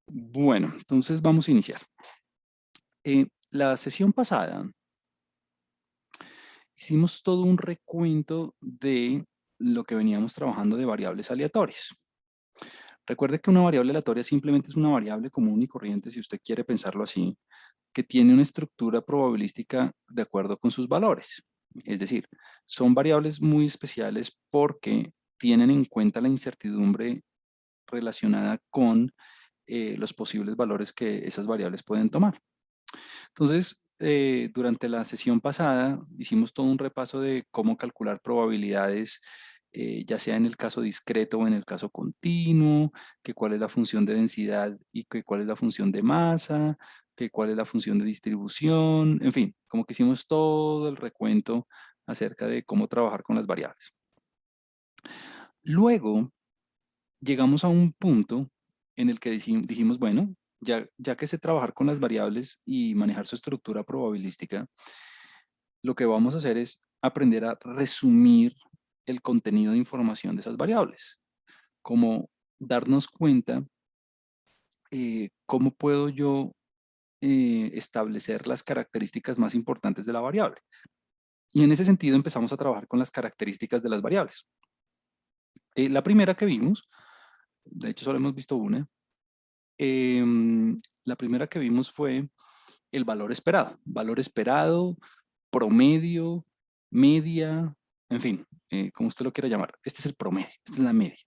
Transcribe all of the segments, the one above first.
Bueno, entonces vamos a iniciar. La sesión pasada hicimos todo un recuento de lo que veníamos trabajando de variables aleatorias. Recuerde que una variable aleatoria simplemente es una variable común y corriente, si usted quiere pensarlo así, que tiene una estructura probabilística de acuerdo con sus valores. Es decir, son variables muy especiales porque tienen en cuenta la incertidumbre relacionada con los posibles valores que esas variables pueden tomar. Entonces, durante la sesión pasada hicimos todo un repaso de cómo calcular probabilidades, ya sea en el caso discreto o en el caso continuo, que cuál es la función de densidad y que cuál es la función de masa, que cuál es la función de distribución, en fin, como que hicimos todo el recuento acerca de cómo trabajar con las variables. Luego llegamos a un punto en el que dijimos, bueno, ya que sé trabajar con las variables y manejar su estructura probabilística, lo que vamos a hacer es aprender a resumir el contenido de información de esas variables, como darnos cuenta cómo puedo yo establecer las características más importantes de la variable. Y en ese sentido empezamos a trabajar con las características de las variables. La primera que vimos, de hecho solo hemos visto una, la primera que vimos fue el valor esperado, promedio, media, en fin, como usted lo quiera llamar. Este es el promedio, esta es la media.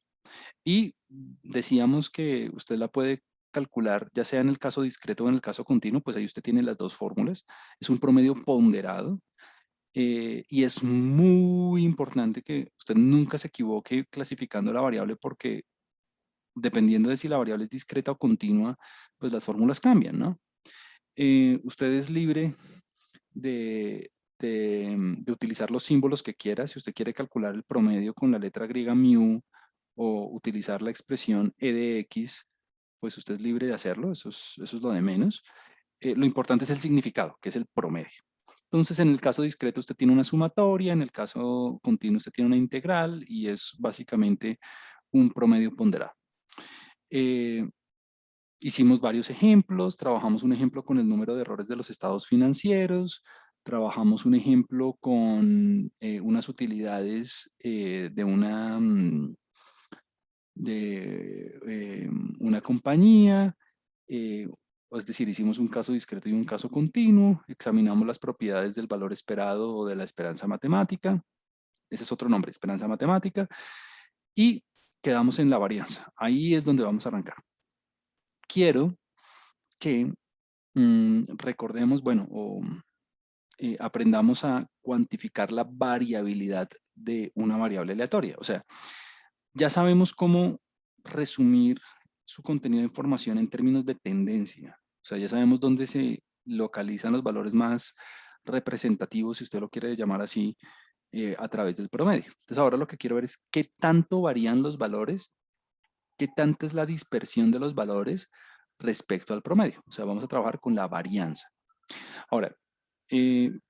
Y decíamos que usted la puede calcular, ya sea en el caso discreto o en el caso continuo, pues ahí usted tiene las dos fórmulas. Es un promedio ponderado y es muy importante que usted nunca se equivoque clasificando la variable porque dependiendo de si la variable es discreta o continua, pues las fórmulas cambian, ¿no? Usted es libre de utilizar los símbolos que quiera. Si usted quiere calcular el promedio con la letra griega mu o utilizar la expresión e de x, pues usted es libre de hacerlo, eso es lo de menos. Lo importante es el significado, que es el promedio. Entonces, en el caso discreto usted tiene una sumatoria, en el caso continuo usted tiene una integral y es básicamente un promedio ponderado. Eh, Hicimos varios ejemplos, trabajamos un ejemplo con el número de errores de los estados financieros, trabajamos un ejemplo con unas utilidades de una compañía, eh, es decir, hicimos un caso discreto y un caso continuo, examinamos las propiedades del valor esperado o de la esperanza matemática, ese es otro nombre, esperanza matemática, y quedamos en la varianza. Ahí es donde vamos a arrancar. Quiero que recordemos, bueno, o aprendamos a cuantificar la variabilidad de una variable aleatoria. O sea, ya sabemos cómo resumir su contenido de información en términos de tendencia. O sea, ya sabemos dónde se localizan los valores más representativos, si usted lo quiere llamar así, a través del promedio. Entonces ahora lo que quiero ver es qué tanto varían los valores, qué tanta es la dispersión de los valores respecto al promedio. O sea, vamos a trabajar con la varianza. Ahora,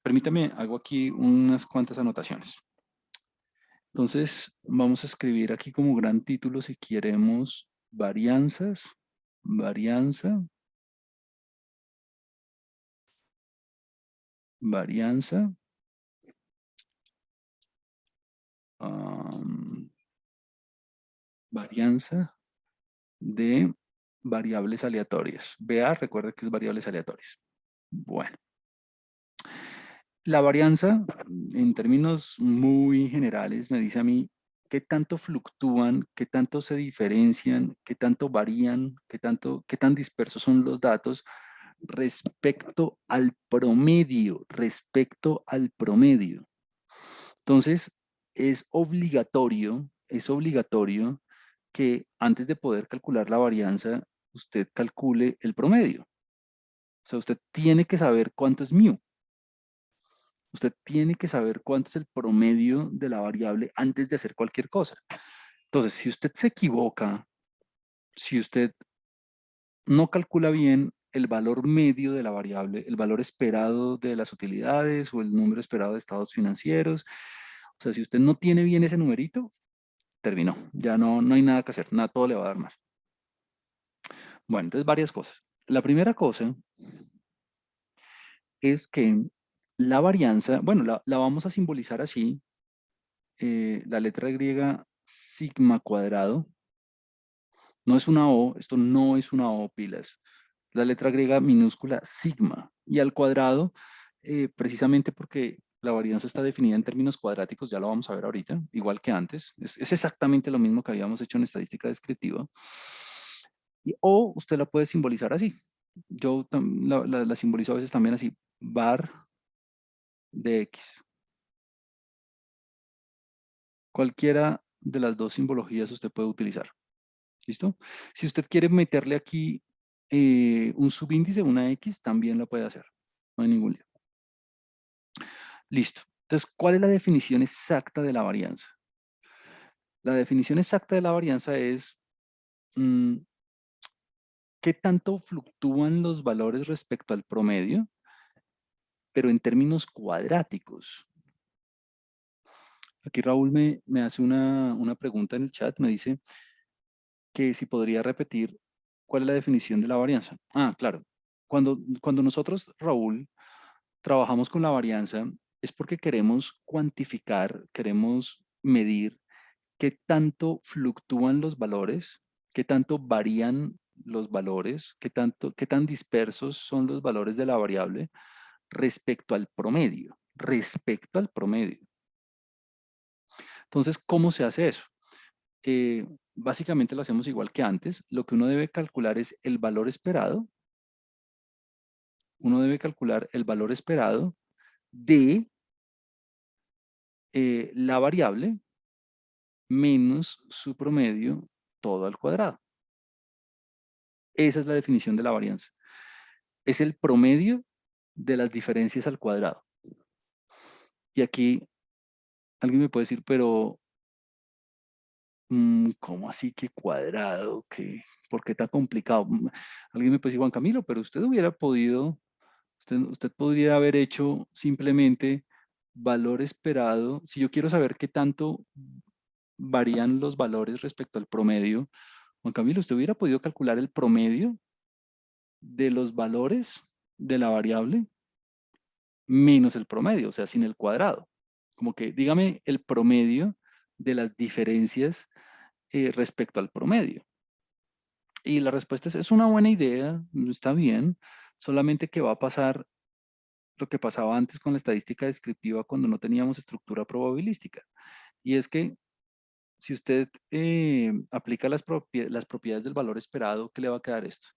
permítame, hago aquí unas cuantas anotaciones. Entonces, vamos a escribir aquí como gran título, si queremos, varianzas, varianza, varianza, am, varianza de variables aleatorias. Vea, recuerde que es variables aleatorias. Bueno, la varianza, en términos muy generales, me dice a mí qué tanto fluctúan, qué tanto se diferencian, qué tanto varían, qué tan dispersos son los datos respecto al promedio, respecto al promedio. Entonces, es obligatorio que antes de poder calcular la varianza, usted calcule el promedio. O sea, usted tiene que saber cuánto es mu. Usted tiene que saber cuánto es el promedio de la variable antes de hacer cualquier cosa. Entonces, si usted se equivoca, si usted no calcula bien el valor medio de la variable, el valor esperado de las utilidades o el número esperado de estados financieros, o sea, si usted no tiene bien ese numerito, terminó. Ya no hay nada que hacer, nada, todo le va a dar mal. Bueno, entonces varias cosas. La primera cosa es que la varianza, bueno, la vamos a simbolizar así, la letra griega sigma cuadrado, no es una O, esto no es una O, pilas. La letra griega minúscula sigma y al cuadrado, precisamente porque la varianza está definida en términos cuadráticos, ya lo vamos a ver ahorita, igual que antes. Es exactamente lo mismo que habíamos hecho en estadística descriptiva. O usted la puede simbolizar así. Yo la simbolizo a veces también así, var de X. Cualquiera de las dos simbologías usted puede utilizar. ¿Listo? Si usted quiere meterle aquí un subíndice, una X, también lo puede hacer. No hay ningún lío. Listo. Entonces, ¿cuál es la definición exacta de la varianza? La definición exacta de la varianza es mm, qué tanto fluctúan los valores respecto al promedio, pero en términos cuadráticos. Aquí Raúl me hace una pregunta en el chat, me dice que si podría repetir cuál es la definición de la varianza. Ah, claro. Cuando nosotros, Raúl, trabajamos con la varianza, es porque queremos cuantificar, queremos medir qué tanto fluctúan los valores, qué tanto varían los valores, qué tan dispersos son los valores de la variable respecto al promedio, respecto al promedio. Entonces, ¿cómo se hace eso? Básicamente lo hacemos igual que antes. Lo que uno debe calcular es el valor esperado. Uno debe calcular el valor esperado de la variable menos su promedio todo al cuadrado. Esa es la definición de la varianza. Es el promedio de las diferencias al cuadrado. Y aquí alguien me puede decir, pero ¿cómo así que cuadrado? ¿Por qué tan complicado? Alguien me puede decir, Juan Camilo, pero usted hubiera podido, usted podría haber hecho simplemente valor esperado. Si yo quiero saber qué tanto varían los valores respecto al promedio, Juan Camilo, usted hubiera podido calcular el promedio de los valores de la variable menos el promedio, o sea, sin el cuadrado. Como que dígame el promedio de las diferencias respecto al promedio. Y la respuesta es una buena idea, está bien, solamente que va a pasar lo que pasaba antes con la estadística descriptiva cuando no teníamos estructura probabilística. Y es que si usted aplica las propiedades del valor esperado, ¿qué le va a quedar esto?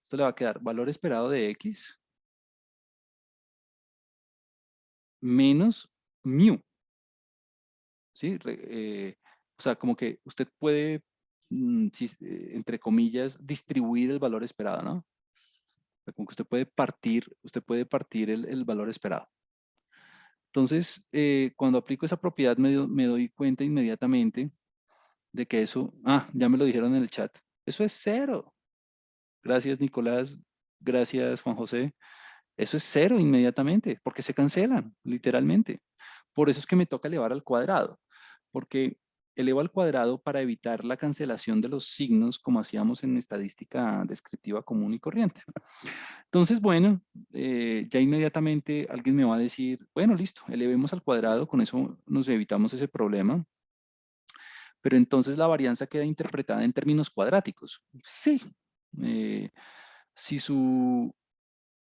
Esto le va a quedar valor esperado de X menos mu, ¿sí? O sea, como que usted puede, entre comillas, distribuir el valor esperado, ¿no? O sea, como que usted puede partir el valor esperado. Entonces, cuando aplico esa propiedad, me doy cuenta inmediatamente de que eso, ya me lo dijeron en el chat, eso es cero. Gracias, Nicolás. Gracias, Juan José. Eso es cero inmediatamente, porque se cancelan, literalmente. Por eso es que me toca elevar al cuadrado, porque elevo al cuadrado para evitar la cancelación de los signos como hacíamos en estadística descriptiva común y corriente. Entonces, bueno, ya inmediatamente alguien me va a decir, bueno, listo, elevemos al cuadrado, con eso nos evitamos ese problema, pero entonces la varianza queda interpretada en términos cuadráticos. Sí, eh, si su,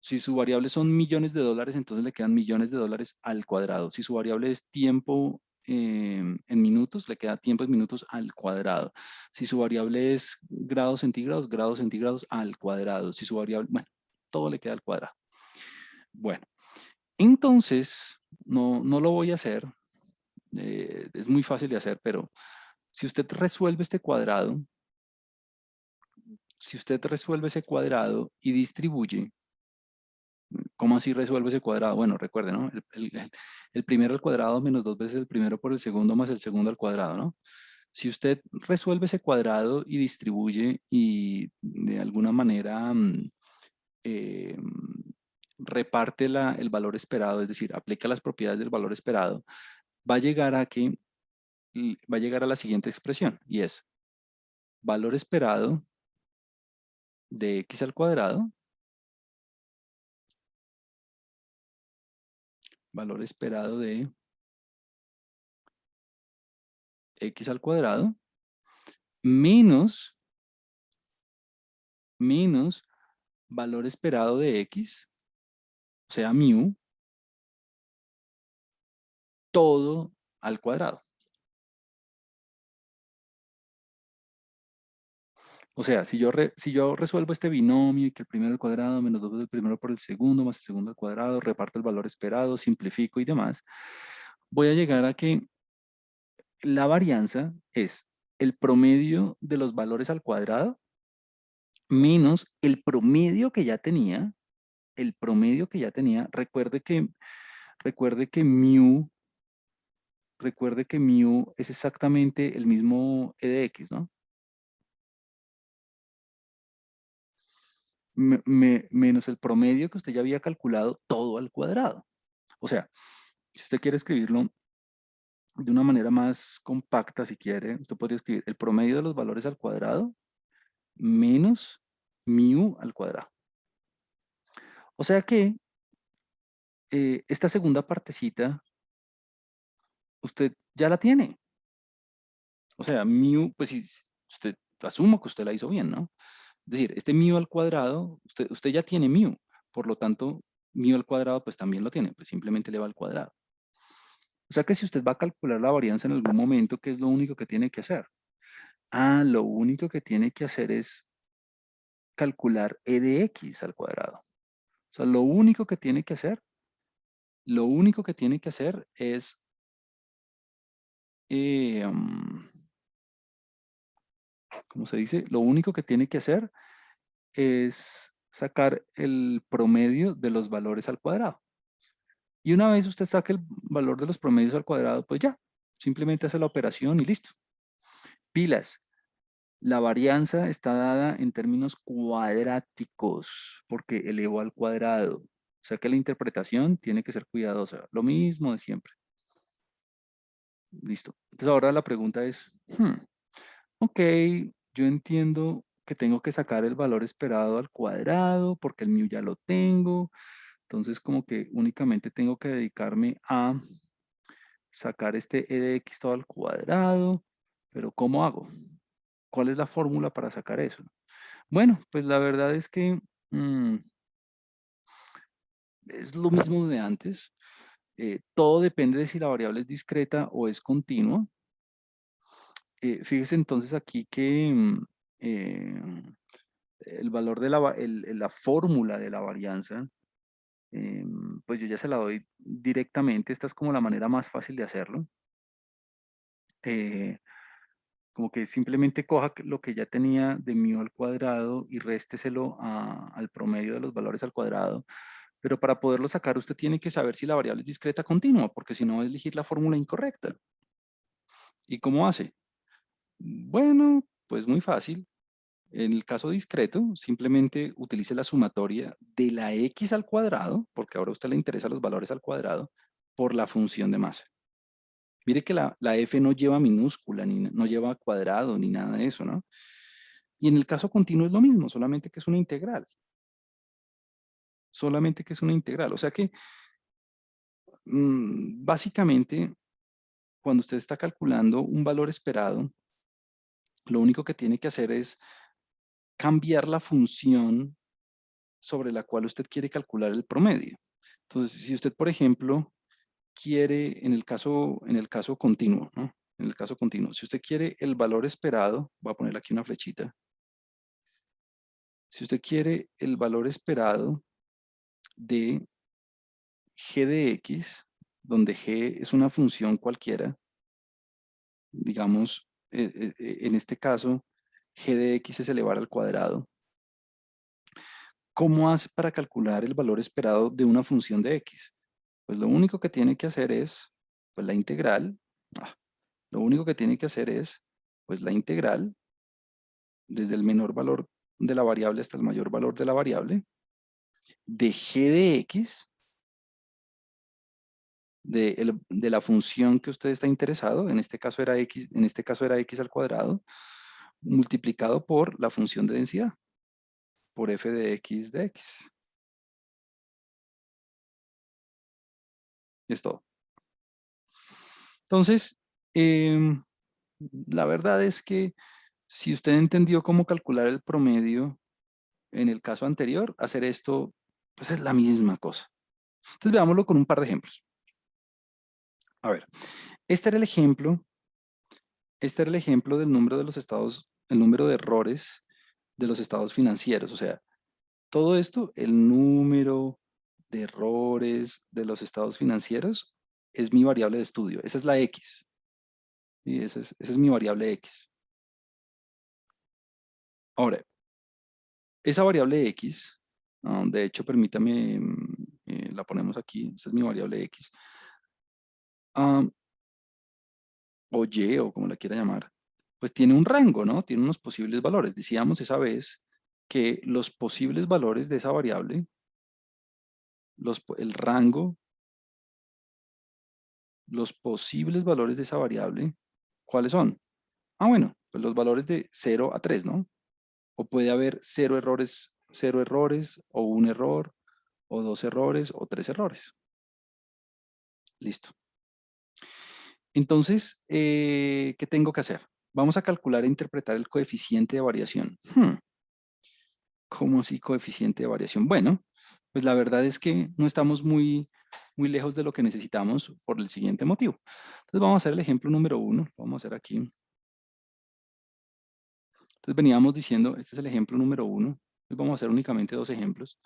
si su variable son millones de dólares, entonces le quedan millones de dólares al cuadrado. Si su variable es tiempo en minutos, le queda tiempo en minutos al cuadrado. Si su variable es grados centígrados al cuadrado. Si su variable, bueno, todo le queda al cuadrado. Bueno, entonces, no lo voy a hacer. Es muy fácil de hacer, pero si usted resuelve este cuadrado, si usted resuelve ese cuadrado y distribuye, ¿cómo así resuelve ese cuadrado? Bueno, recuerde, ¿no? El primero al cuadrado menos dos veces el primero por el segundo más el segundo al cuadrado, ¿no? Si usted resuelve ese cuadrado y distribuye y de alguna manera eh, reparte el valor esperado, es decir, aplica las propiedades del valor esperado, va a llegar a que va a llegar a la siguiente expresión y es valor esperado de x al cuadrado, valor esperado de x al cuadrado, menos, menos valor esperado de x, o sea, mu, todo al cuadrado. O sea, si yo resuelvo este binomio y que el primero al cuadrado menos 2 del primero por el segundo más el segundo al cuadrado, reparto el valor esperado, simplifico y demás, voy a llegar a que la varianza es el promedio de los valores al cuadrado menos el promedio que ya tenía, el promedio que ya tenía. Recuerde que mu es exactamente el mismo e de x, ¿no? Menos el promedio que usted ya había calculado todo al cuadrado. O sea, si usted quiere escribirlo de una manera más compacta, si quiere, usted podría escribir el promedio de los valores al cuadrado menos mu al cuadrado. O sea que esta segunda partecita usted ya la tiene. O sea, mu, pues si usted, asumo que usted la hizo bien, ¿no? Es decir, este mu al cuadrado, usted ya tiene mu, por lo tanto, mu al cuadrado pues también lo tiene, pues simplemente le va al cuadrado. O sea que si usted va a calcular la varianza en algún momento, ¿qué es lo único que tiene que hacer? Ah, lo único que tiene que hacer es calcular e de x al cuadrado. O sea, lo único que tiene que hacer es, eh, um, ¿cómo se dice? Lo único que tiene que hacer es sacar el promedio de los valores al cuadrado. Y una vez usted saque el valor de los promedios al cuadrado, pues ya, simplemente hace la operación y listo. Pilas. La varianza está dada en términos cuadráticos, porque elevó al cuadrado. O sea que la interpretación tiene que ser cuidadosa. Lo mismo de siempre. Listo. Entonces ahora la pregunta es, ok, yo entiendo que tengo que sacar el valor esperado al cuadrado, porque el mío ya lo tengo. Entonces como que únicamente tengo que dedicarme a sacar este e de x todo al cuadrado. Pero ¿cómo hago? ¿Cuál es la fórmula para sacar eso? Bueno, pues la verdad es que es lo mismo de antes. Todo depende de si la variable es discreta o es continua. Fíjese entonces aquí que eh, el valor de la fórmula de la varianza, pues yo ya se la doy directamente. Esta es como la manera más fácil de hacerlo. Eh, Como que simplemente coja lo que ya tenía de mu al cuadrado y résteselo al promedio de los valores al cuadrado. Pero para poderlo sacar, usted tiene que saber si la variable es discreta continua, porque si no, es elegir la fórmula incorrecta. ¿Y cómo hace? Bueno, pues muy fácil. En el caso discreto, simplemente utilice la sumatoria de la x al cuadrado, porque ahora a usted le interesan los valores al cuadrado, por la función de masa. Mire que la f no lleva minúscula, ni no lleva cuadrado, ni nada de eso, ¿no? Y en el caso continuo es lo mismo, solamente que es una integral. Solamente que es una integral. O sea que, básicamente, cuando usted está calculando un valor esperado, lo único que tiene que hacer es cambiar la función sobre la cual usted quiere calcular el promedio. Entonces, si usted, por ejemplo, quiere, en el caso continuo, ¿no? En el caso continuo, si usted quiere el valor esperado, voy a poner aquí una flechita. Si usted quiere el valor esperado de g de x, donde g es una función cualquiera, digamos, en este caso, g de x es elevar al cuadrado. ¿Cómo hace para calcular el valor esperado de una función de x? Pues lo único que tiene que hacer es, pues la integral, lo único que tiene que hacer es, pues la integral, desde el menor valor de la variable hasta el mayor valor de la variable, de g de x, de la función que usted está interesado, en este caso era x, al cuadrado, multiplicado por la función de densidad. por f de x de x. Es todo. Entonces, la verdad es que si usted entendió cómo calcular el promedio en el caso anterior, hacer esto, pues es la misma cosa. Entonces veámoslo con un par de ejemplos. A ver, este era el ejemplo, del número de los estados, el número de errores de los estados financieros. O sea, todo esto, el número de errores de los estados financieros, es mi variable de estudio. Esa es la X. Y esa es mi variable X. Ahora, esa variable X, de hecho, permítame, la ponemos aquí, esa es mi variable X, ah, o Y, o como la quiera llamar, pues tiene un rango, ¿no? Tiene unos posibles valores. Decíamos esa vez que los posibles valores de esa variable, el rango, los posibles valores de esa variable, ¿cuáles son? Bueno, pues los valores de 0 a 3, ¿no? O puede haber 0 errores, o un error, o 2 errores, o 3 errores. Listo. Entonces, ¿qué tengo que hacer? Vamos a calcular e interpretar el coeficiente de variación. ¿Cómo así coeficiente de variación? Bueno, pues la verdad es que no estamos muy lejos de lo que necesitamos por el siguiente motivo. Entonces vamos a hacer el ejemplo número 1. Lo vamos a hacer aquí. Entonces veníamos diciendo, este es el ejemplo número 1. Entonces vamos a hacer únicamente 2 ejemplos.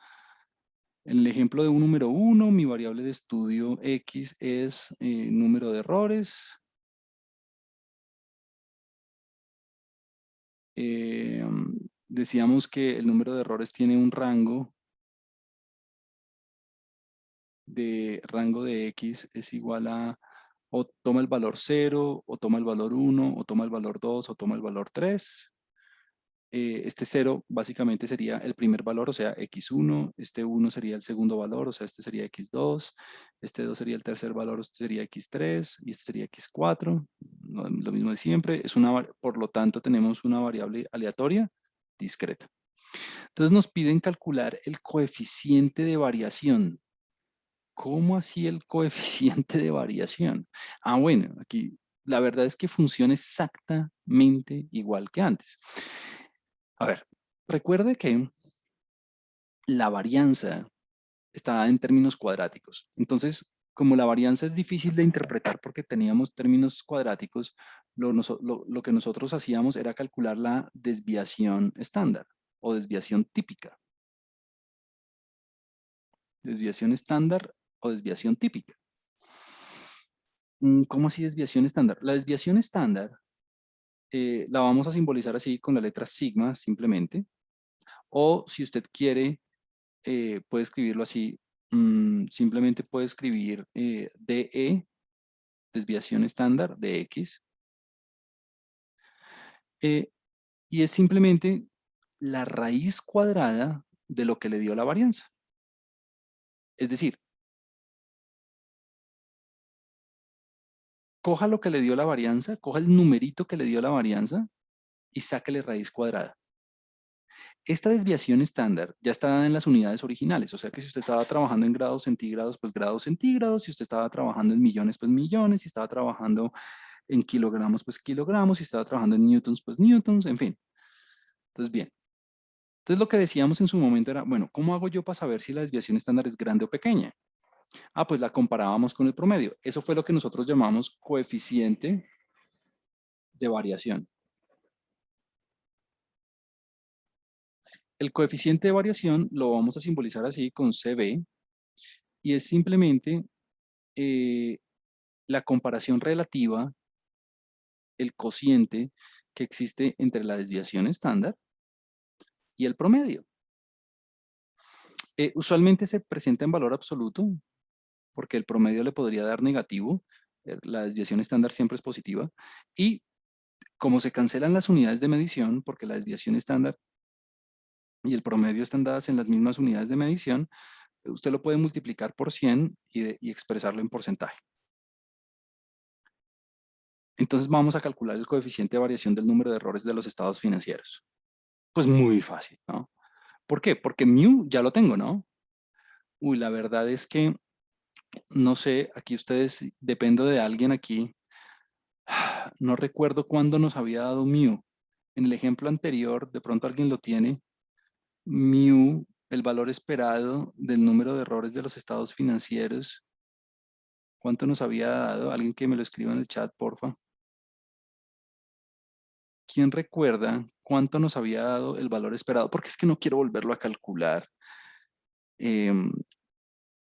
En el ejemplo de un número 1, mi variable de estudio X es número de errores. Decíamos que el número de errores tiene un rango de X es igual a, o toma el valor 0, o toma el valor 1, o toma el valor 2, o toma el valor 3. Este 0 básicamente sería el primer valor, o sea, x1, este 1 sería el segundo valor, o sea, este sería x2, este 2 sería el tercer valor, este sería x3, y este sería x4, lo mismo de siempre, por lo tanto tenemos una variable aleatoria discreta. Entonces nos piden calcular el coeficiente de variación. ¿Cómo así el coeficiente de variación? Bueno, aquí la verdad es que funciona exactamente igual que antes. A ver, recuerde que la varianza está dada en términos cuadráticos. Entonces, como la varianza es difícil de interpretar porque teníamos términos cuadráticos, lo que nosotros hacíamos era calcular la desviación estándar o desviación típica. Desviación estándar o desviación típica. ¿Cómo así desviación estándar? La desviación estándar la vamos a simbolizar así con la letra sigma simplemente. O si usted quiere, puede escribirlo así. Simplemente puede escribir DE, desviación estándar de X. Y es simplemente la raíz cuadrada de lo que le dio la varianza. Es decir, coja lo que le dio la varianza, coja el numerito que le dio la varianza y sáquele raíz cuadrada. Esta desviación estándar ya está dada en las unidades originales, o sea que si usted estaba trabajando en grados centígrados, pues grados centígrados, si usted estaba trabajando en millones, pues millones, si estaba trabajando en kilogramos, pues kilogramos, si estaba trabajando en newtons, pues newtons, en fin. Entonces, bien. Entonces, lo que decíamos en su momento era, bueno, ¿cómo hago yo para saber si la desviación estándar es grande o pequeña? Pues la comparábamos con el promedio. Eso fue lo que nosotros llamamos coeficiente de variación. El coeficiente de variación lo vamos a simbolizar así con CB y es simplemente eh, la comparación relativa, el cociente que existe entre la desviación estándar y el promedio. Usualmente se presenta en valor absoluto porque el promedio le podría dar negativo. La desviación estándar siempre es positiva. Y como se cancelan las unidades de medición, porque la desviación estándar y el promedio están dadas en las mismas unidades de medición, usted lo puede multiplicar por 100 y expresarlo en porcentaje. Entonces vamos a calcular el coeficiente de variación del número de errores de los estados financieros. Pues muy fácil, ¿no? ¿Por qué? Porque mu ya lo tengo, ¿no? Uy, la verdad es que, no sé, aquí ustedes, dependo de alguien aquí. No recuerdo cuándo nos había dado mu. En el ejemplo anterior, de pronto alguien lo tiene. Mu, el valor esperado del número de errores de los estados financieros. ¿Cuánto nos había dado? Alguien que me lo escriba en el chat, porfa. ¿Quién recuerda cuánto nos había dado el valor esperado? Porque es que no quiero volverlo a calcular. Em,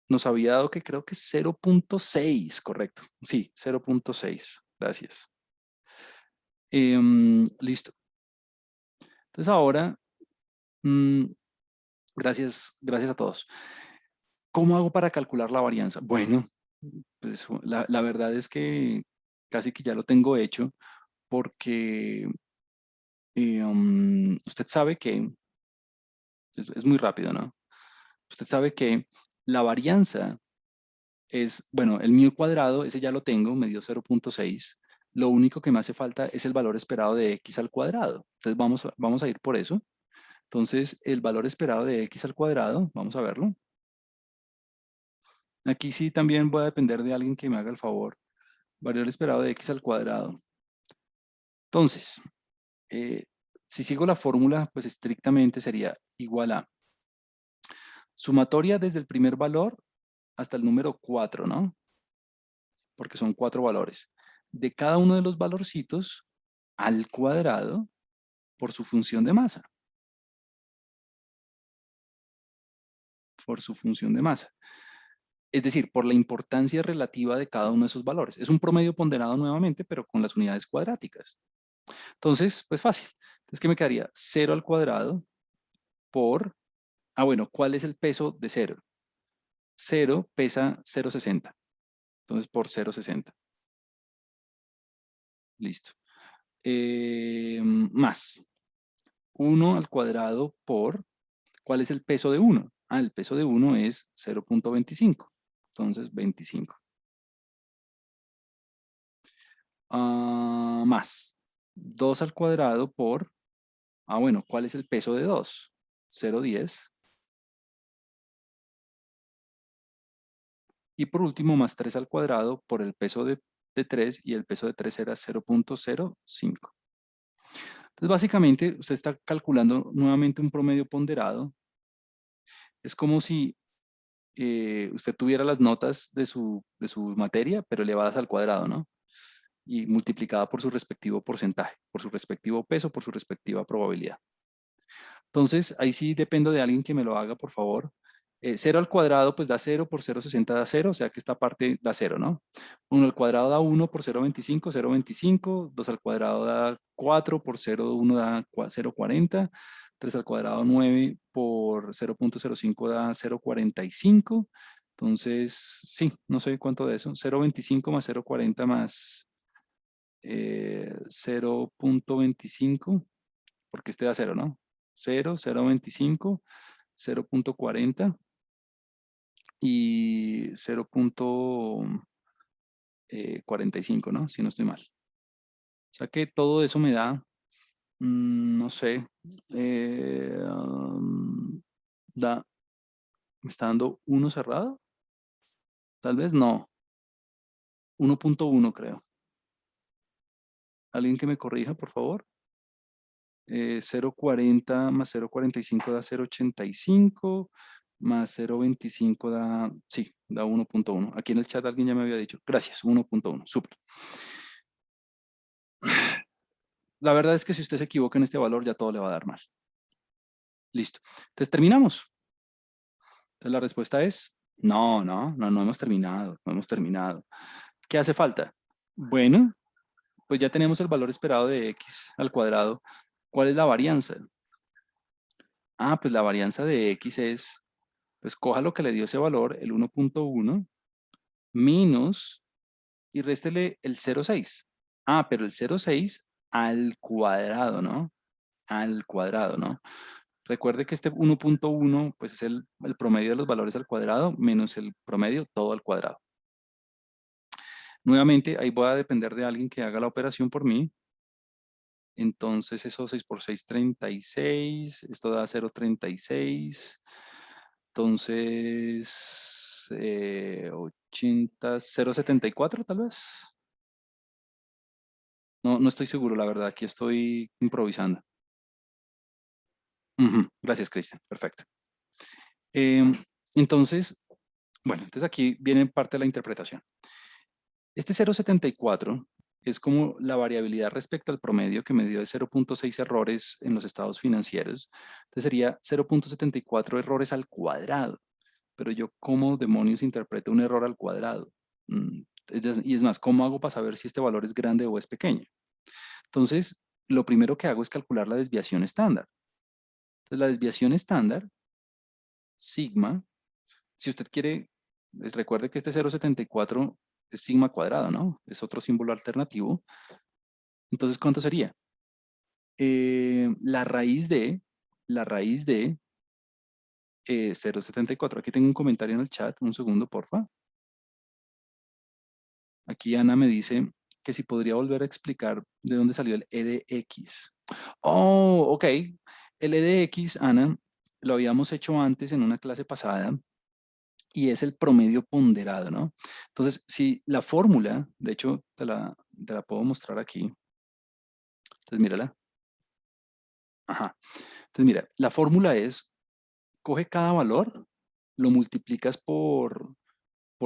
Nos había dado que creo que 0.6, correcto. Sí, 0.6. Gracias. Listo. Entonces ahora, mm, gracias a todos. ¿Cómo hago para calcular la varianza? Bueno, pues la verdad es que casi que ya lo tengo hecho porque usted sabe que, es muy rápido, ¿no? Usted sabe que la varianza es, bueno, el mu cuadrado, ese ya lo tengo, me dio 0.6. Lo único que me hace falta es el valor esperado de x al cuadrado. Entonces vamos a ir por eso. Entonces, el valor esperado de x al cuadrado, vamos a verlo. Aquí sí también voy a depender de alguien que me haga el favor. Valor esperado de x al cuadrado. Entonces, eh, si sigo la fórmula, pues estrictamente sería igual a sumatoria desde el primer valor hasta el número 4, ¿no? Porque son 4 valores. De cada uno de los valorcitos al cuadrado por su función de masa. Por su función de masa. Es decir, por la importancia relativa de cada uno de esos valores. Es un promedio ponderado nuevamente, pero con las unidades cuadráticas. Entonces, pues fácil. Entonces, ¿qué me quedaría? 0 al cuadrado por, bueno, ¿cuál es el peso de 0? 0 pesa 0,60. Entonces, por 0,60. Listo. Más 1 al cuadrado por, ¿cuál es el peso de 1? El peso de 1 es 0.25. Entonces, 25. Más 2 al cuadrado por, bueno, ¿cuál es el peso de 2? 0,10. Y por último, más 3 al cuadrado por el peso de 3, y el peso de 3 era 0.05. Entonces, básicamente, usted está calculando nuevamente un promedio ponderado. Es como si usted tuviera las notas de su materia, pero elevadas al cuadrado, ¿no? Y multiplicada por su respectivo porcentaje, por su respectivo peso, por su respectiva probabilidad. Entonces, ahí sí dependo de alguien que me lo haga, por favor. 0 al cuadrado, pues da 0, por 0,60 da 0, o sea que esta parte da 0, ¿no? 1 al cuadrado da 1 por 0,25, 0,25. 2 al cuadrado da 4 por 0,1 da 0,40. 3 al cuadrado 9 por 0.05 da 0,45. Entonces, sí, no sé cuánto de eso. 0,25 más 0,40 más 0.25, porque este da 0, ¿no? 0, 0.25, 0.40 y 0.45, ¿no? Si no estoy mal. O sea que todo eso me da, no sé, da, ¿me está dando 1 cerrado? Tal vez no, 1.1 creo. ¿Alguien que me corrija, por favor? 0,40 más 0,45 da 0,85, más 0,25 da, sí, da 1.1. Aquí en el chat alguien ya me había dicho. Gracias, 1.1, súper. La verdad es que si usted se equivoca en este valor, ya todo le va a dar mal. Listo. Entonces, ¿terminamos? Entonces, la respuesta es no, no, no, no hemos terminado, no hemos terminado. ¿Qué hace falta? Bueno, pues ya tenemos el valor esperado de x al cuadrado. ¿Cuál es la varianza? Pues la varianza de x es, pues coja lo que le dio ese valor, el 1.1, menos, y réstele el 0,6. Pero el 0,6 al cuadrado, ¿no? Al cuadrado, ¿no? Recuerde que este 1.1 pues es el promedio de los valores al cuadrado menos el promedio todo al cuadrado. Nuevamente, ahí voy a depender de alguien que haga la operación por mí. Entonces eso 6 por 6, 36. Esto da 0,36. Entonces, 80, 0,74 tal vez. No, no estoy seguro, la verdad. Aquí estoy improvisando. Ujú, gracias, Cristian. Perfecto. Em, entonces, bueno, entonces aquí viene parte de la interpretación. Este 0,74 es como la variabilidad respecto al promedio que me dio de 0,6 errores en los estados financieros. Entonces sería 0,74 errores al cuadrado. Pero yo, ¿cómo demonios interpreto un error al cuadrado? Y es más, ¿cómo hago para saber si este valor es grande o es pequeño? Entonces, lo primero que hago es calcular la desviación estándar. Entonces, la desviación estándar, sigma, si usted quiere, recuerde que este 0,74 es sigma cuadrado, ¿no? Es otro símbolo alternativo. Entonces, ¿cuánto sería? La raíz de 0,74. Aquí tengo un comentario en el chat, un segundo, porfa. Aquí Ana me dice que si podría volver a explicar de dónde salió el E de X. Oh, ok. El E de X, Ana, lo habíamos hecho antes en una clase pasada y es el promedio ponderado, ¿no? Entonces, si la fórmula, de hecho, te la puedo mostrar aquí. Entonces, mírala. Ajá. Entonces, mira, la fórmula es, coge cada valor, lo multiplicas por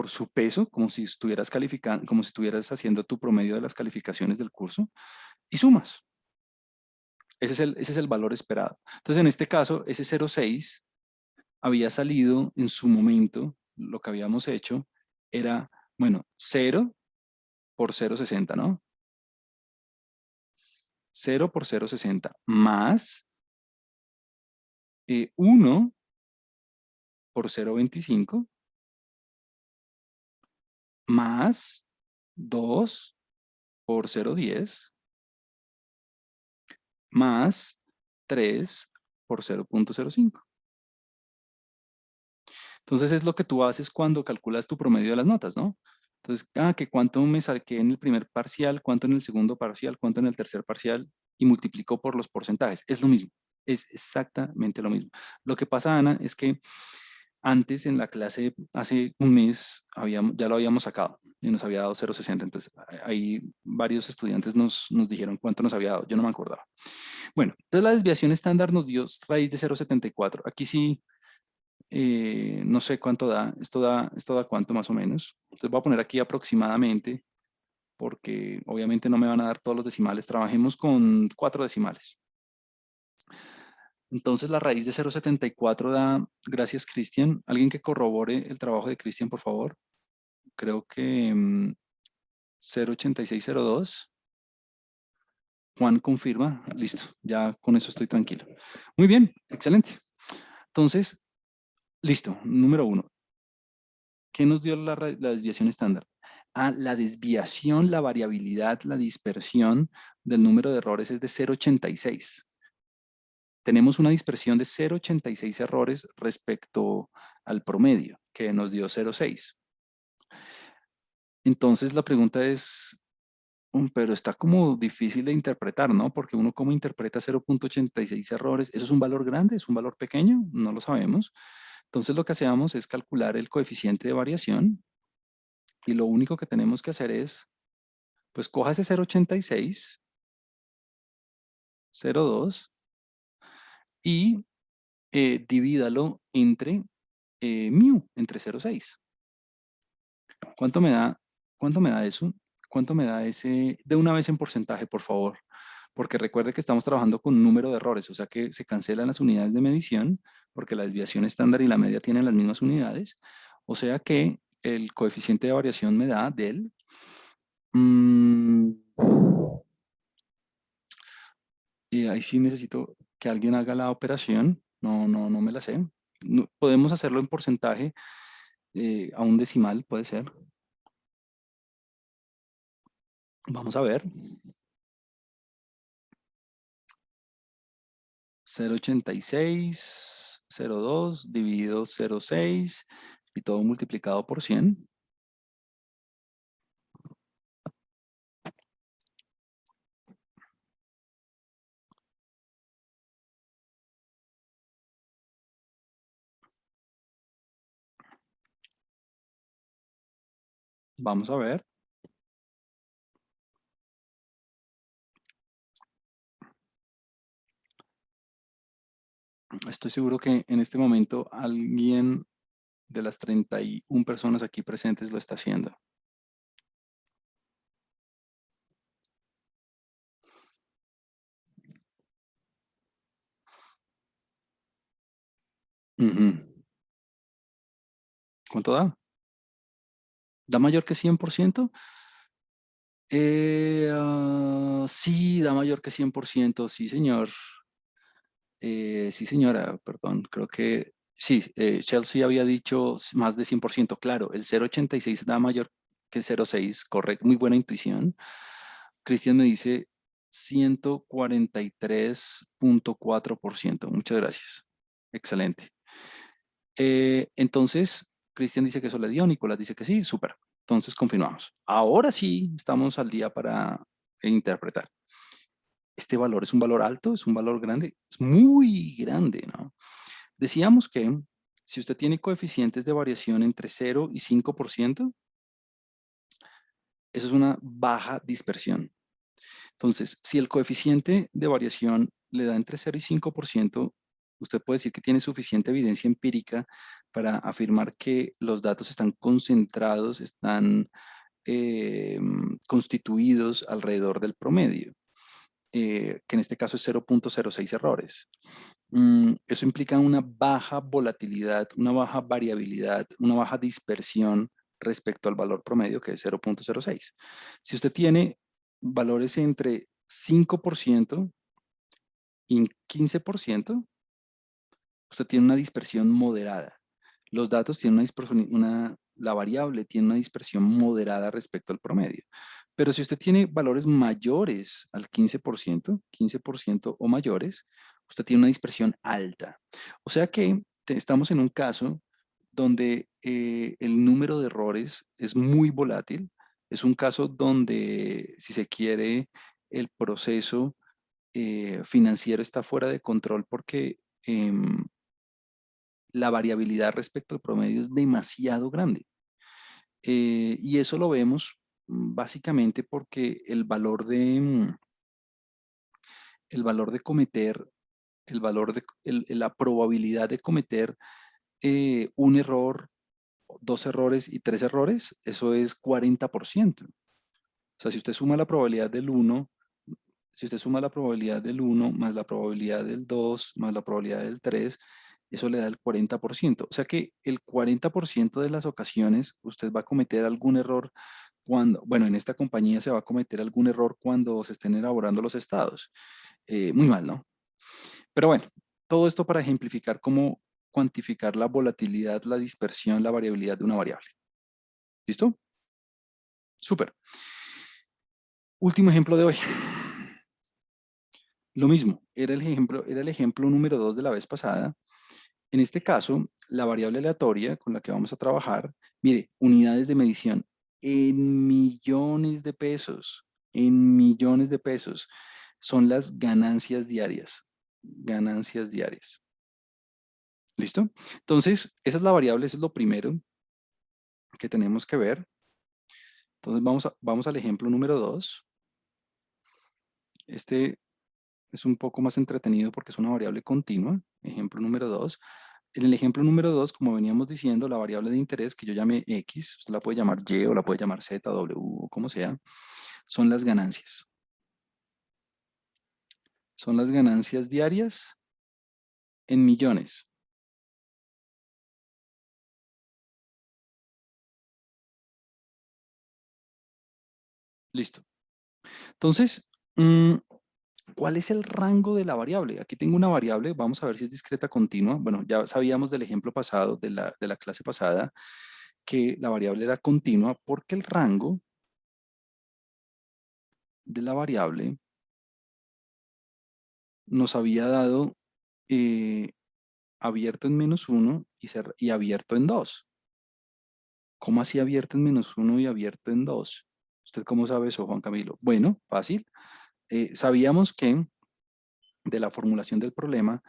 su peso, como si estuvieras calificando, como si estuvieras haciendo tu promedio de las calificaciones del curso, y sumas. Ese es el valor esperado. Entonces, en este caso, ese 0,6 había salido en su momento, lo que habíamos hecho era, bueno, 0 por 0,60, ¿no? 0 por 0,60 más 1 por 0,25 más 2 por 0,10 más 3 por 0,05. Entonces es lo que tú haces cuando calculas tu promedio de las notas, ¿no? Entonces, que cuánto me saqué en el primer parcial, cuánto en el segundo parcial, cuánto en el tercer parcial, y multiplico por los porcentajes. Es lo mismo, es exactamente lo mismo. Lo que pasa, Ana, es que antes en la clase, hace un mes, ya lo habíamos sacado y nos había dado 0,60. Entonces, ahí varios estudiantes nos dijeron cuánto nos había dado. Yo no me acordaba. Bueno, entonces la desviación estándar nos dio raíz de 0,74. Aquí sí no sé cuánto da. Esto da cuánto más o menos. Entonces voy a poner aquí aproximadamente, porque obviamente no me van a dar todos los decimales. Trabajemos con 4 decimales. Entonces la raíz de 0,74 da, gracias Cristian. Alguien que corrobore el trabajo de Cristian, por favor. Creo que 0,8602. Juan confirma. Listo, ya con eso estoy tranquilo. Muy bien, excelente. Entonces, listo, número 1. ¿Qué nos dio la desviación estándar? La desviación, la variabilidad, la dispersión del número de errores es de 0,86. Tenemos una dispersión de 0,86 errores respecto al promedio, que nos dio 0,6. Entonces la pregunta es, pero está como difícil de interpretar, ¿no? Porque uno cómo interpreta 0,86 errores. ¿Eso es un valor grande? ¿Es un valor pequeño? No lo sabemos. Entonces lo que hacemos es calcular el coeficiente de variación y lo único que tenemos que hacer es, pues coja ese 0,86, 0,2 y divídalo entre entre 0,6. ¿Cuánto me da? ¿Cuánto me da eso? ¿Cuánto me da ese? De una vez en porcentaje, por favor. Porque recuerde que estamos trabajando con un número de errores, o sea que se cancelan las unidades de medición, porque la desviación estándar y la media tienen las mismas unidades. O sea que el coeficiente de variación me da del... y ahí sí necesito que alguien haga la operación. No, no, no me la sé. Podemos hacerlo en porcentaje, a un decimal, puede ser. Vamos a ver. 0,86, 0,2 dividido 0,6 y todo multiplicado por 100. Vamos a ver. Estoy seguro que en este momento alguien de las 31 personas aquí presentes lo está haciendo. Ujú. ¿Cuánto da? ¿Da mayor que 100%? Sí, da mayor que 100%. Sí, señor. Sí, señora, perdón. Creo que sí, Chelsea había dicho más de 100%. Claro, el 0,86 da mayor que el 0,6. Correcto, muy buena intuición. Cristian me dice 143,4%. Muchas gracias. Excelente. Entonces, Cristian dice que eso le dio, Nicolás dice que sí, súper. Entonces, confirmamos. Ahora sí, estamos al día para interpretar. Este valor es un valor alto, es un valor grande, es muy grande, ¿no? Decíamos que si usted tiene coeficientes de variación entre 0 y 5%, eso es una baja dispersión. Entonces, si el coeficiente de variación le da entre 0 y 5%, usted puede decir que tiene suficiente evidencia empírica para afirmar que los datos están concentrados, están constituidos alrededor del promedio, que en este caso es 0,06 errores. Eso implica una baja volatilidad, una baja variabilidad, una baja dispersión respecto al valor promedio, que es 0,06. Si usted tiene valores entre 5% y 15%, usted tiene una dispersión moderada. Los datos tienen una dispersión, la variable tiene una dispersión moderada respecto al promedio. Pero si usted tiene valores mayores al 15% o mayores, usted tiene una dispersión alta. O sea que estamos en un caso donde el número de errores es muy volátil. Es un caso donde, si se quiere, el proceso financiero está fuera de control porque la variabilidad respecto al promedio es demasiado grande. Y eso lo vemos básicamente porque el valor de cometer, la probabilidad de cometer un error, dos errores y tres errores, eso es 40%. O sea, si usted suma la probabilidad del uno, si usted suma la probabilidad del uno más la probabilidad del 2 más la probabilidad del 3, eso le da el 40%. O sea que el 40% de las ocasiones usted va a cometer algún error cuando, bueno, en esta compañía se va a cometer algún error cuando se estén elaborando los estados. Muy mal, ¿no? Pero bueno, todo esto para ejemplificar cómo cuantificar la volatilidad, la dispersión, la variabilidad de una variable. ¿Listo? Súper. Último ejemplo de hoy. Lo mismo, era el ejemplo número 2 de la vez pasada. En este caso, la variable aleatoria con la que vamos a trabajar, mire, unidades de medición en millones de pesos, en millones de pesos, son las ganancias diarias. Ganancias diarias. ¿Listo? Entonces, esa es la variable, eso es lo primero que tenemos que ver. Entonces, vamos al ejemplo número 2. Este es un poco más entretenido porque es una variable continua. Ejemplo número 2. En el ejemplo número 2, como veníamos diciendo, la variable de interés que yo llamé X, usted la puede llamar Y o la puede llamar Z, W o como sea, son las ganancias. Son las ganancias diarias en millones. Listo. Entonces, ¿cuál es el rango de la variable? Aquí tengo una variable, vamos a ver si es discreta continua. Bueno, ya sabíamos del ejemplo pasado, de la clase pasada, que la variable era continua porque el rango de la variable nos había dado eh, abierto en -1 y abierto en 2. ¿Cómo así abierto en -1 y abierto en 2? ¿Usted cómo sabe eso, Juan Camilo? Bueno, fácil. Sabíamos que de la formulación del problema,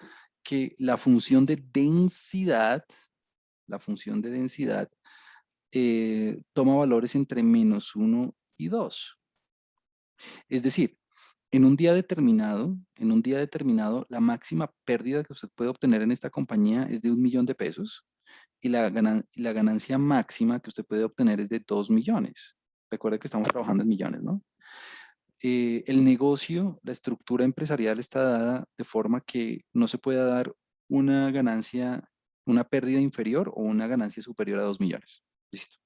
que la función de densidad toma valores entre -1 y 2. Es decir, en un día determinado, la máxima pérdida que usted puede obtener en esta compañía es de 1.000.000 de pesos y la ganancia máxima que usted puede obtener es de 2 millones. Recuerde que estamos trabajando en millones, ¿no? El negocio, la estructura empresarial está dada de forma que no se pueda dar una ganancia, una pérdida inferior o una ganancia superior a 2 millones. Listo.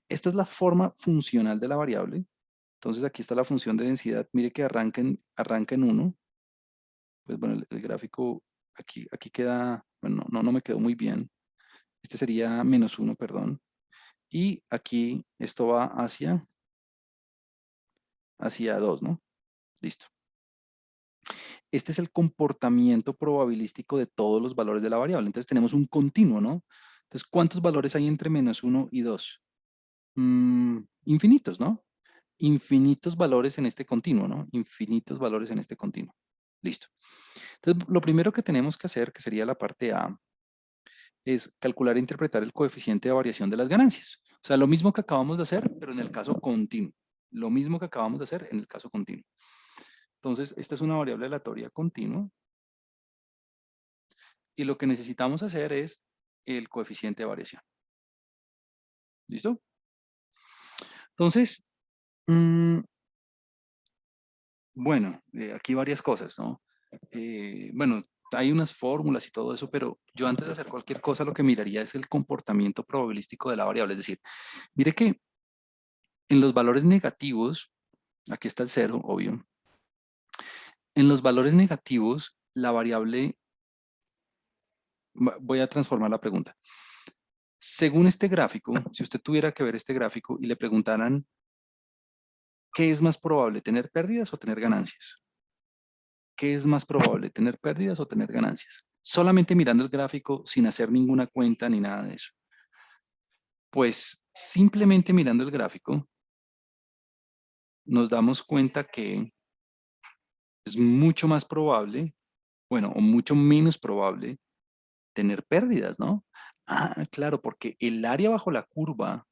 Esta es la forma funcional de la variable. Entonces aquí está la función de densidad. Mire que arranca en 1. Pues bueno, el gráfico aquí queda, bueno, no me quedó muy bien. Este sería -1, perdón. Y aquí esto va hacia 2, ¿no? Listo. Este es el comportamiento probabilístico de todos los valores de la variable. Entonces tenemos un continuo, ¿no? Entonces, ¿cuántos valores hay entre -1 y 2? Infinitos, ¿no? Infinitos valores en este continuo, ¿no? Infinitos valores en este continuo. Listo. Entonces, lo primero que tenemos que hacer, que sería la parte A, es calcular e interpretar el coeficiente de variación de las ganancias. O sea, lo mismo que acabamos de hacer, pero en el caso continuo. Lo mismo que acabamos de hacer en el caso continuo. Entonces, esta es una variable aleatoria continua. Y lo que necesitamos hacer es el coeficiente de variación. ¿Listo? Entonces, bueno, aquí varias cosas, ¿no? Bueno, hay unas fórmulas y todo eso, pero yo antes de hacer cualquier cosa lo que miraría es el comportamiento probabilístico de la variable. Es decir, mire que en los valores negativos, aquí está el 0, obvio. En los valores negativos, la variable, voy a transformar la pregunta. Según este gráfico, si usted tuviera que ver este gráfico y le preguntaran, ¿qué es más probable, tener pérdidas o tener ganancias? ¿Qué es más probable, tener pérdidas o tener ganancias? Solamente mirando el gráfico sin hacer ninguna cuenta ni nada de eso. Pues simplemente mirando el gráfico, nos damos cuenta que es mucho más probable, bueno, o mucho menos probable tener pérdidas, ¿no? Ah, claro, porque el área bajo la curva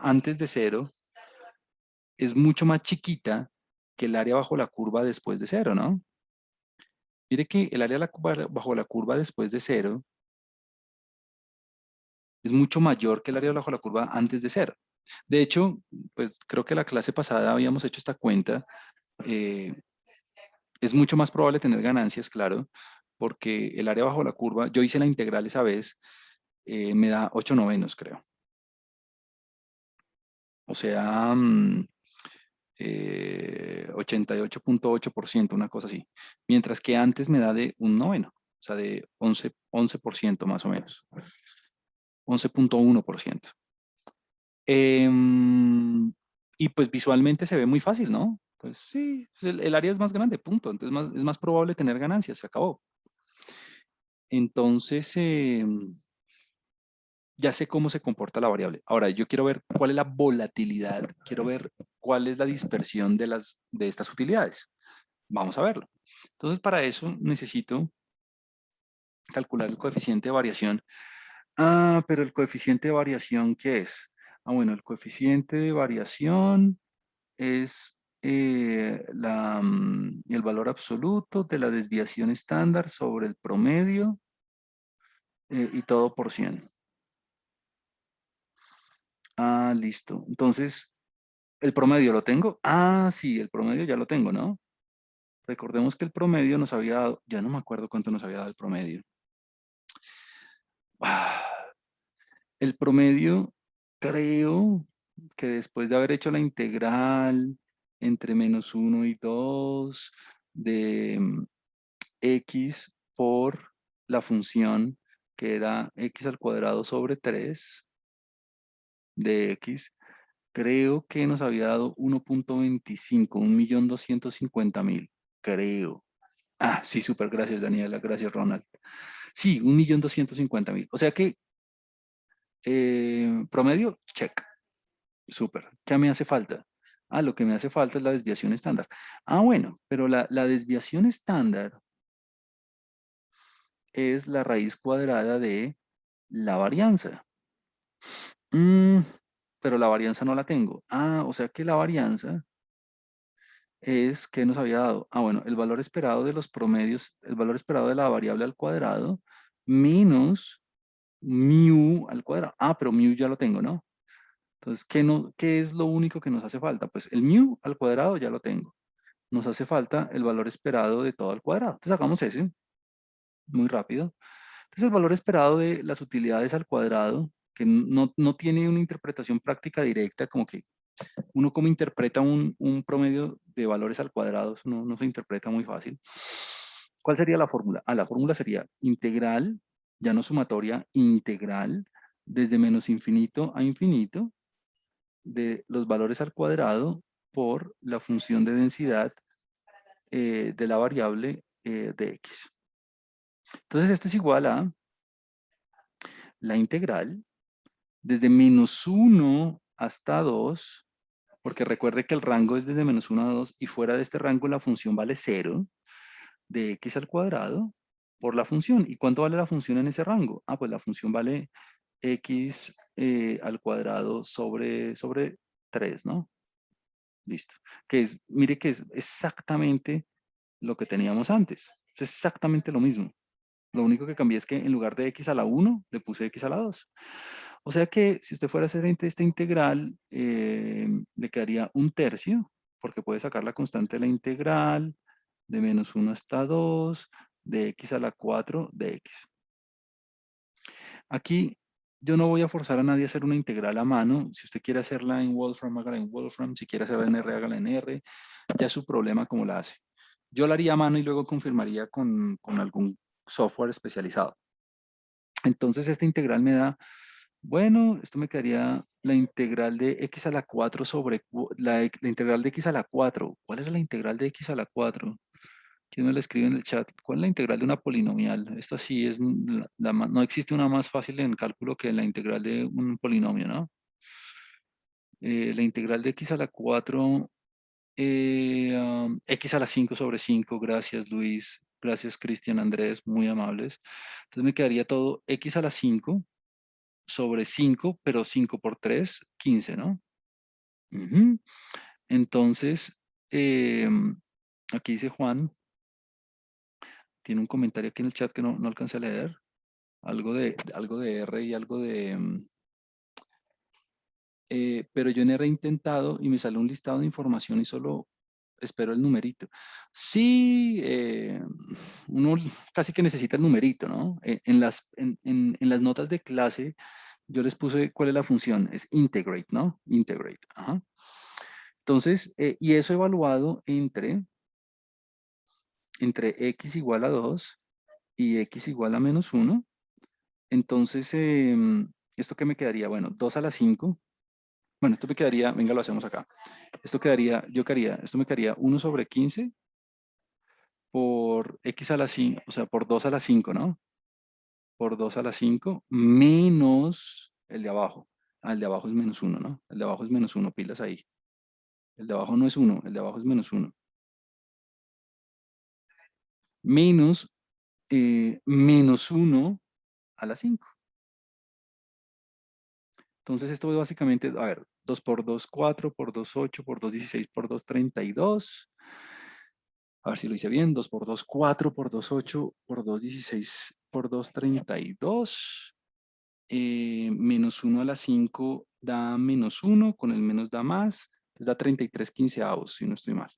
antes de 0 es mucho más chiquita que el área bajo la curva después de 0, ¿no? Mire que el área bajo la curva después de 0 es mucho mayor que el área bajo la curva antes de 0. De hecho, pues creo que la clase pasada habíamos hecho esta cuenta. eh, es mucho más probable tener ganancias, claro, porque el área bajo la curva, yo hice la integral esa vez, me da 8/9, creo. O sea, 88.8%, una cosa así. Mientras que antes me da de 1/9, o sea, de 11% más o menos. 11.1%. Y pues visualmente se ve muy fácil, ¿no? Pues sí, pues el área es más grande, punto. Entonces es más probable tener ganancias, se acabó. Entonces, ya sé cómo se comporta la variable. Ahora, yo quiero ver cuál es la volatilidad, quiero ver cuál es la dispersión de estas utilidades. Vamos a verlo. Entonces, para eso necesito calcular el coeficiente de variación. Ah, pero el coeficiente de variación, ¿qué es? Ah, bueno, el coeficiente de variación es el valor absoluto de la desviación estándar sobre el promedio y todo por 100. Ah, listo. Entonces, ¿el promedio lo tengo? Ah, sí, el promedio ya lo tengo, ¿no? Recordemos que el promedio nos había dado, ya no me acuerdo cuánto nos había dado el promedio. Ah, el promedio, creo que después de haber hecho la integral entre -1 y 2 de x por la función que era x al cuadrado sobre 3 de x, creo que nos había dado 1.25, 1.250.000, creo. Ah, sí, súper, gracias Daniela, gracias Ronald. Sí, 1.250.000. O sea que promedio, check, súper. ¿Qué me hace falta? Ah, lo que me hace falta es la desviación estándar. Ah, bueno, pero la desviación estándar es la raíz cuadrada de La varianza. Pero la varianza no la tengo. Ah, o sea que la varianza es que nos había dado. Ah, bueno, el valor esperado de los promedios, el valor esperado de la variable al cuadrado menos mu al cuadrado. Ah, pero mu ya lo tengo, ¿no? Entonces, ¿qué, no, qué es lo único que nos hace falta? Pues el mu al cuadrado ya lo tengo. Nos hace falta el valor esperado de todo al cuadrado. Entonces, hagamos ese, muy rápido. Entonces, el valor esperado de las utilidades al cuadrado, que no tiene una interpretación práctica directa, como que uno como interpreta un promedio de valores al cuadrado, eso no se interpreta muy fácil. ¿Cuál sería la fórmula? Ah, la fórmula sería integral, ya no sumatoria, integral, desde menos infinito a infinito, de los valores al cuadrado por la función de densidad de la variable de x. Entonces esto es igual a la integral desde menos 1 hasta 2, porque recuerde que el rango es desde menos 1 a 2 y fuera de este rango la función vale 0 de x al cuadrado por la función. ¿Y cuánto vale la función en ese rango? Ah, pues la función vale x al cuadrado sobre 3, ¿no? Listo. Que es, mire que es exactamente lo que teníamos antes. Es exactamente lo mismo. Lo único que cambié es que en lugar de x a la 1, le puse x a la 2. O sea que si usted fuera a hacer esta integral, le quedaría un tercio, porque puede sacar la constante de la integral de menos 1 hasta 2, de x a la 4 de x. Aquí yo no voy a forzar a nadie a hacer una integral a mano. Si usted quiere hacerla en Wolfram, hágala en Wolfram. Si quiere hacerla en R, hágala en R. Ya es su problema cómo la hace. Yo la haría a mano y luego confirmaría con algún software especializado. Entonces esta integral me da, bueno, esto me quedaría la integral de x a la 4 sobre, la integral de x a la 4. ¿Cuál es la integral de x a la 4? ¿Quién me la escribe en el chat? ¿Cuál es la integral de una polinomial? Esta sí es, no existe una más fácil en cálculo que la integral de un polinomio, ¿no? La integral de x a la 4, x a la 5 sobre 5, gracias Luis, gracias Cristian Andrés, muy amables. Entonces me quedaría todo x a la 5 sobre 5, pero 5 por 3, 15, ¿no? Ujú. Entonces, aquí dice Juan, tiene un comentario aquí en el chat que no alcancé a leer, algo de R y algo de... pero yo en R he intentado y me sale un listado de información y solo espero el numerito. Sí, uno casi que necesita el numerito, ¿no? En las notas de clase yo les puse cuál es la función, es integrate, ¿no? Integrate, ajá. Entonces, y eso evaluado entre x igual a 2 y x igual a menos 1. Entonces, ¿esto qué me quedaría? Bueno, 2 a la 5. Bueno, esto me quedaría, venga, lo hacemos acá. Esto quedaría, yo quedaría, esto me quedaría 1 sobre 15 por x a la 5, o sea, por 2 a la 5, ¿no? Por 2 a la 5 menos el de abajo. Ah, el de abajo es menos 1, ¿no? El de abajo es menos 1, pilas ahí. El de abajo no es 1, el de abajo es menos 1. Menos menos 1 a la 5. Entonces esto es básicamente, a ver, 2 por 2, 4, por 2, 8, por 2, 16, por 2, 32. A ver si lo hice bien, 2 por 2, 4, por 2, 8, por 2, 16, por 2, 32. Menos 1 a la 5 da menos 1, con el menos da más, entonces da 33 quinceavos, si no estoy mal.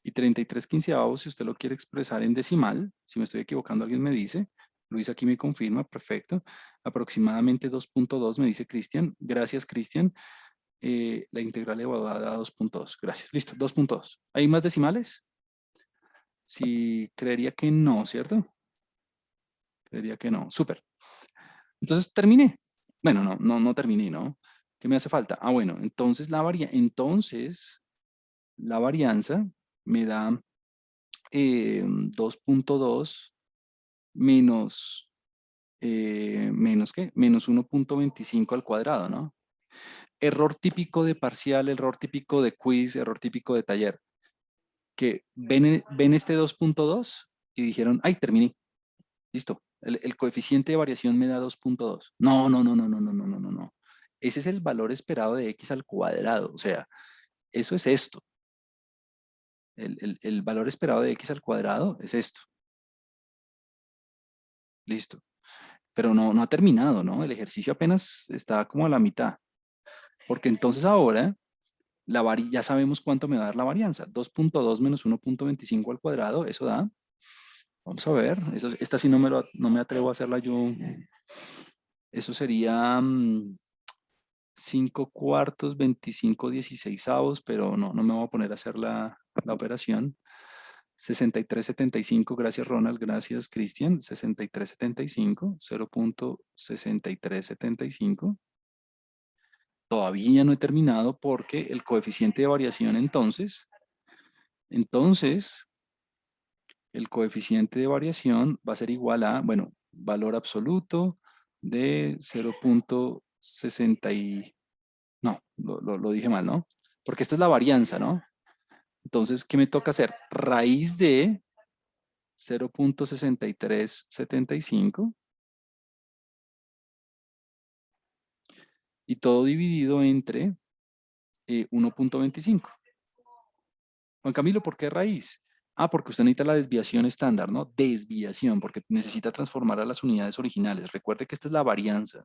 Y 33 quinceavos, si usted lo quiere expresar en decimal, si me estoy equivocando, alguien me dice. Luis aquí me confirma, perfecto. Aproximadamente 2.2 me dice Cristian. Gracias, Cristian. La integral evaluada a 2.2. Gracias. Listo, 2.2. ¿Hay más decimales? Sí, creería que no, ¿cierto? Creería que no. Súper. Entonces terminé. Bueno, no terminé, ¿no? ¿Qué me hace falta? Ah, bueno, entonces la varianza me da 2.2 menos, ¿menos qué? Menos 1.25 al cuadrado, ¿no? Error típico de parcial, error típico de quiz, error típico de taller. Que ven este 2.2 y dijeron, ay, terminé. Listo, El coeficiente de variación me da 2.2. No, no, no, no, no, no, no, no, no, no. Ese es el valor esperado de x al cuadrado. O sea, eso es esto. El valor esperado de x al cuadrado es esto. Listo. Pero no ha terminado, ¿no? El ejercicio apenas está como a la mitad. Porque entonces ahora ya sabemos cuánto me va a dar la varianza. 2.2 menos 1.25 al cuadrado, eso da. Vamos a ver. Esta sí no me atrevo a hacerla yo. Eso sería 5 cuartos, 25 16avos, pero no me voy a poner a hacer la operación. 6375, gracias Ronald, gracias Cristian. 6375, 0.6375. Todavía no he terminado porque el coeficiente de variación entonces, el coeficiente de variación va a ser igual a, bueno, valor absoluto de 0.60 no, lo dije mal, ¿no? Porque esta es la varianza, ¿no? Entonces, ¿qué me toca hacer? Raíz de 0.6375 y todo dividido entre 1.25. Juan Camilo, ¿por qué raíz? Ah, porque usted necesita la desviación estándar, ¿no? Desviación, porque necesita transformar a las unidades originales. Recuerde que esta es la varianza.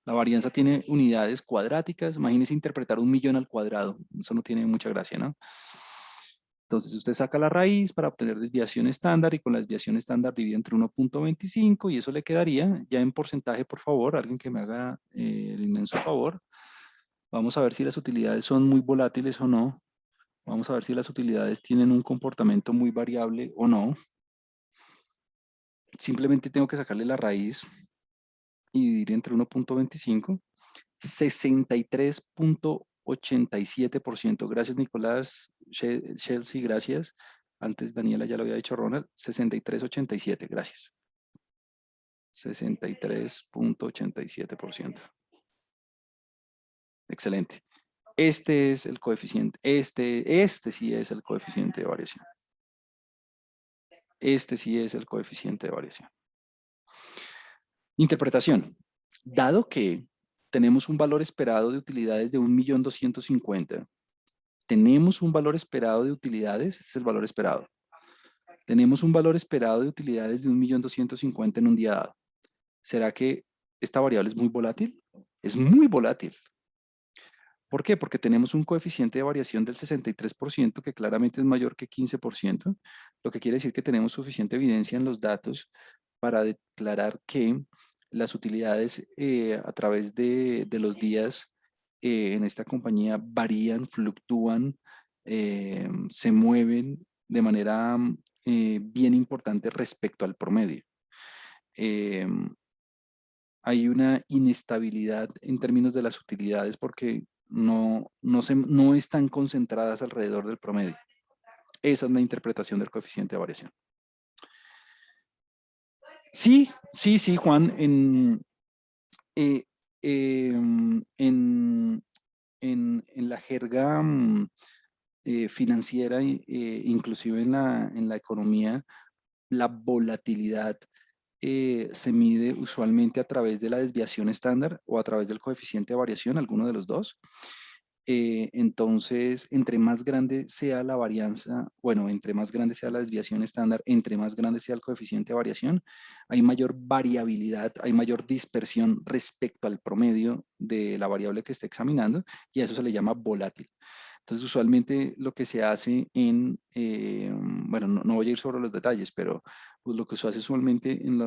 La varianza tiene unidades cuadráticas. Imagínese interpretar 1.000.000 al cuadrado. Eso no tiene mucha gracia, ¿no? Entonces usted saca la raíz para obtener desviación estándar y con la desviación estándar divide entre 1.25 y eso le quedaría ya en porcentaje, por favor, alguien que me haga el inmenso favor. Vamos a ver si las utilidades son muy volátiles o no. Vamos a ver si las utilidades tienen un comportamiento muy variable o no. Simplemente tengo que sacarle la raíz y dividir entre 1.25. 63.87%. Gracias, Nicolás. Chelsea, gracias. Antes Daniela ya lo había dicho Ronald. 63.87, gracias. 63.87%. Excelente. Este es el coeficiente. Este sí es el coeficiente de variación. Este sí es el coeficiente de variación. Interpretación. Dado que tenemos un valor esperado de utilidades de 1.250.000, tenemos un valor esperado de utilidades, este es el valor esperado. Tenemos un valor esperado de utilidades de 1.250.000 en un día dado. ¿Será que esta variable es muy volátil? Es muy volátil. ¿Por qué? Porque tenemos un coeficiente de variación del 63%, que claramente es mayor que 15%, lo que quiere decir que tenemos suficiente evidencia en los datos para declarar que las utilidades a través de los días en esta compañía varían, fluctúan, se mueven de manera bien importante respecto al promedio. Hay una inestabilidad en términos de las utilidades porque no están concentradas alrededor del promedio. Esa es la interpretación del coeficiente de variación. Sí, sí, sí, Juan, eh, en la jerga financiera, inclusive en la economía, la volatilidad se mide usualmente a través de la desviación estándar o a través del coeficiente de variación, alguno de los dos. Entonces, entre más grande sea la varianza, bueno, entre más grande sea la desviación estándar, entre más grande sea el coeficiente de variación, hay mayor variabilidad, hay mayor dispersión respecto al promedio de la variable que esté examinando y a eso se le llama volátil. Entonces, usualmente lo que se hace bueno, no voy a ir sobre los detalles, pero pues, lo que se hace usualmente en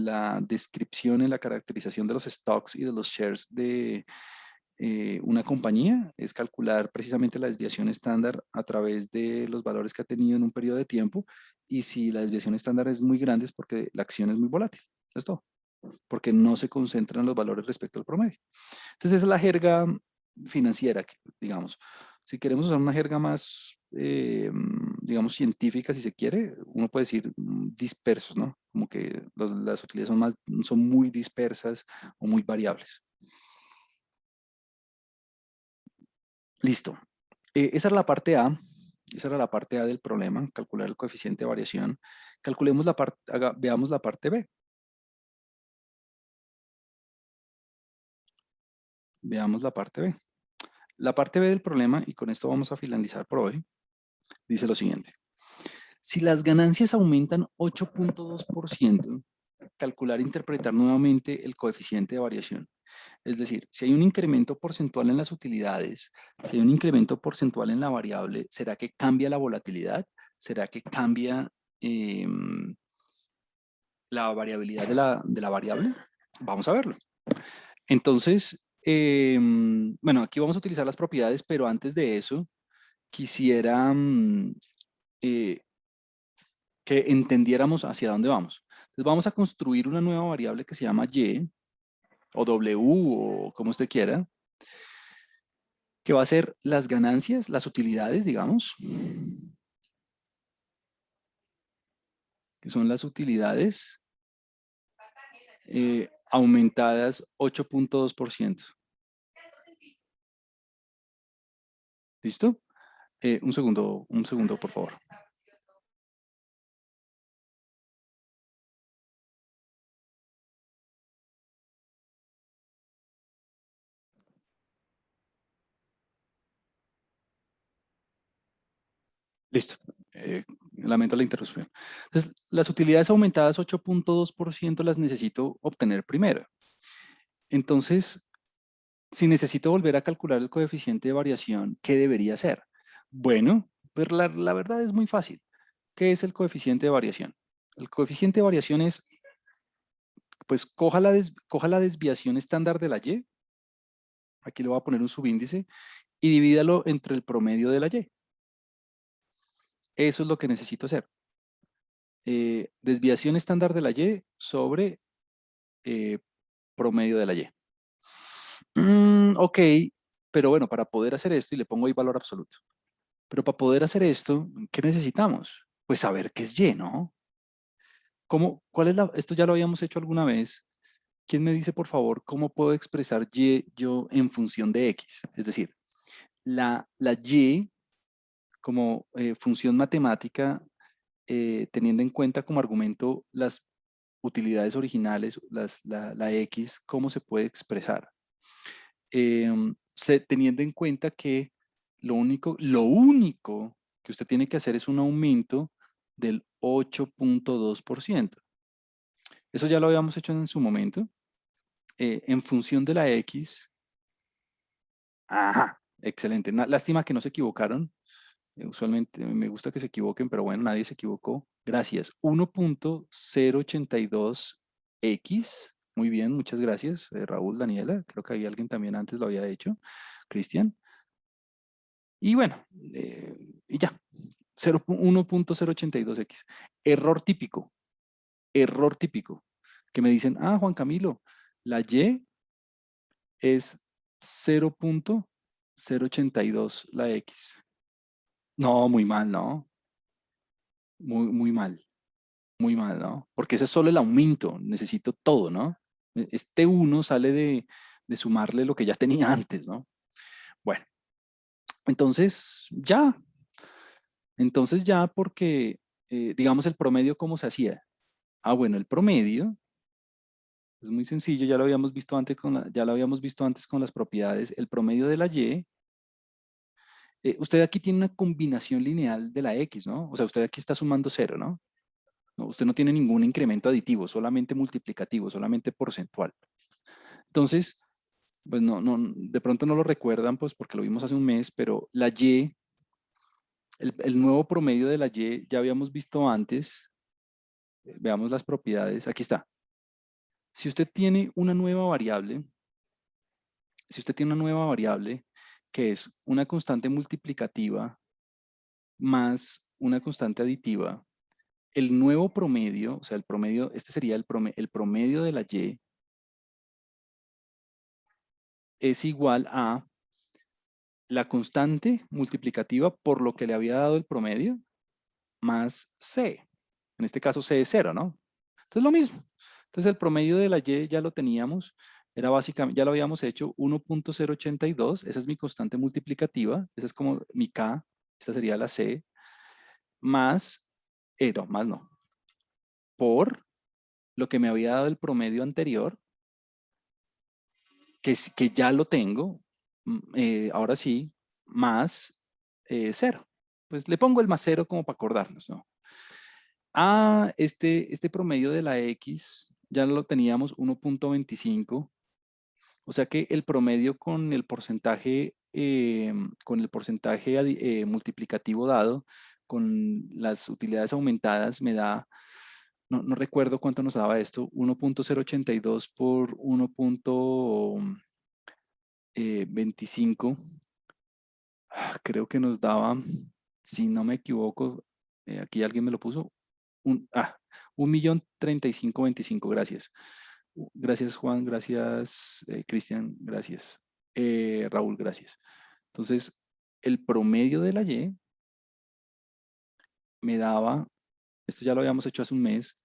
la descripción, en la caracterización de los stocks y de los shares de una compañía es calcular precisamente la desviación estándar a través de los valores que ha tenido en un periodo de tiempo y si la desviación estándar es muy grande es porque la acción es muy volátil. Eso es todo. Porque no se concentran los valores respecto al promedio. Entonces esa es la jerga financiera, digamos. Si queremos usar una jerga más, digamos, científica, si se quiere, uno puede decir dispersos, ¿no? Como que las utilidades son muy dispersas o muy variables. Listo. Esa es la parte A. Esa era la parte A del problema, calcular el coeficiente de variación. Calculemos la parte, veamos la parte B. Veamos la parte B. La parte B del problema, y con esto vamos a finalizar por hoy, dice lo siguiente. Si las ganancias aumentan 8.2%, calcular e interpretar nuevamente el coeficiente de variación. Es decir, si hay un incremento porcentual en las utilidades, si hay un incremento porcentual en la variable, ¿será que cambia la volatilidad? ¿Será que cambia la variabilidad de la variable? Vamos a verlo. Entonces, bueno, aquí vamos a utilizar las propiedades, pero antes de eso, quisiera eh, que entendiéramos hacia dónde vamos. Entonces, vamos a construir una nueva variable que se llama y, o w, o como usted quiera, que va a ser las ganancias, las utilidades, digamos, que son las utilidades aumentadas 8.2%. ¿Listo? Un segundo, por favor. Listo. Lamento la interrupción. Entonces, las utilidades aumentadas 8.2% las necesito obtener primero. Entonces, si necesito volver a calcular el coeficiente de variación, ¿qué debería hacer? Bueno, pues la verdad es muy fácil. ¿Qué es el coeficiente de variación? El coeficiente de variación es, pues, coja la desviación estándar de la Y, aquí le voy a poner un subíndice, y divídalo entre el promedio de la Y. Eso es lo que necesito hacer. Desviación estándar de la Y sobre promedio de la Y. Ok, pero bueno, para poder hacer esto, y le pongo ahí valor absoluto, pero para poder hacer esto, ¿qué necesitamos? Pues saber qué es Y, ¿no? ¿Cuál es esto ya lo habíamos hecho alguna vez. ¿Quién me dice, por favor, cómo puedo expresar Y yo en función de X? Es decir, la Y como función matemática, teniendo en cuenta como argumento las utilidades originales, la X, ¿cómo se puede expresar? Teniendo en cuenta que lo único que usted tiene que hacer es un aumento del 8.2%. Eso ya lo habíamos hecho en su momento. En función de la X. Ajá, excelente. Lástima que no se equivocaron. Usualmente me gusta que se equivoquen, pero bueno, nadie se equivocó. Gracias. 1.082x. Muy bien, muchas gracias, Raúl, Daniela. Creo que había alguien también antes lo había hecho. Cristian. Y bueno, y ya. 1.082x. Error típico. Error típico. Que me dicen, Juan Camilo, la Y es 0.082 la X. No, muy mal, ¿no? Muy mal. Muy mal, ¿no? Porque ese es solo el aumento, necesito todo, ¿no? Este 1 sale de sumarle lo que ya tenía antes, ¿no? Bueno, entonces ya porque, digamos, el promedio, ¿cómo se hacía? Bueno, el promedio es muy sencillo, ya lo habíamos visto antes ya lo habíamos visto antes con las propiedades. El promedio de la Y, usted aquí tiene una combinación lineal de la X, ¿no? O sea, usted aquí está sumando 0, ¿no? No, usted no tiene ningún incremento aditivo, solamente multiplicativo, solamente porcentual. Entonces, pues de pronto no lo recuerdan, pues porque lo vimos hace un mes, pero la Y, el nuevo promedio de la Y ya habíamos visto antes. Veamos las propiedades. Aquí está. Si usted tiene una nueva variable, que es una constante multiplicativa más una constante aditiva, el nuevo promedio, o sea, el promedio, este sería el promedio de la Y, es igual a la constante multiplicativa por lo que le había dado el promedio más C. En este caso C es 0, ¿no? Entonces lo mismo. Entonces el promedio de la Y ya lo teníamos, era básicamente, ya lo habíamos hecho 1.082, esa es mi constante multiplicativa, esa es como mi K, esta sería la C, más, no, más no, por lo que me había dado el promedio anterior, que ya lo tengo, ahora sí, más 0. Pues le pongo el más 0 como para acordarnos, ¿no? Este promedio de la X ya lo teníamos 1.25, o sea que el promedio con el porcentaje multiplicativo dado, con las utilidades aumentadas, me da, no recuerdo cuánto nos daba esto, 1.082 por 1.25. Creo que nos daba, si no me equivoco, aquí alguien me lo puso, 1.035.25, gracias. Gracias, Juan, gracias, Cristian, gracias. Raúl, gracias. Entonces, el promedio de la Y me daba, esto ya lo habíamos hecho hace un mes,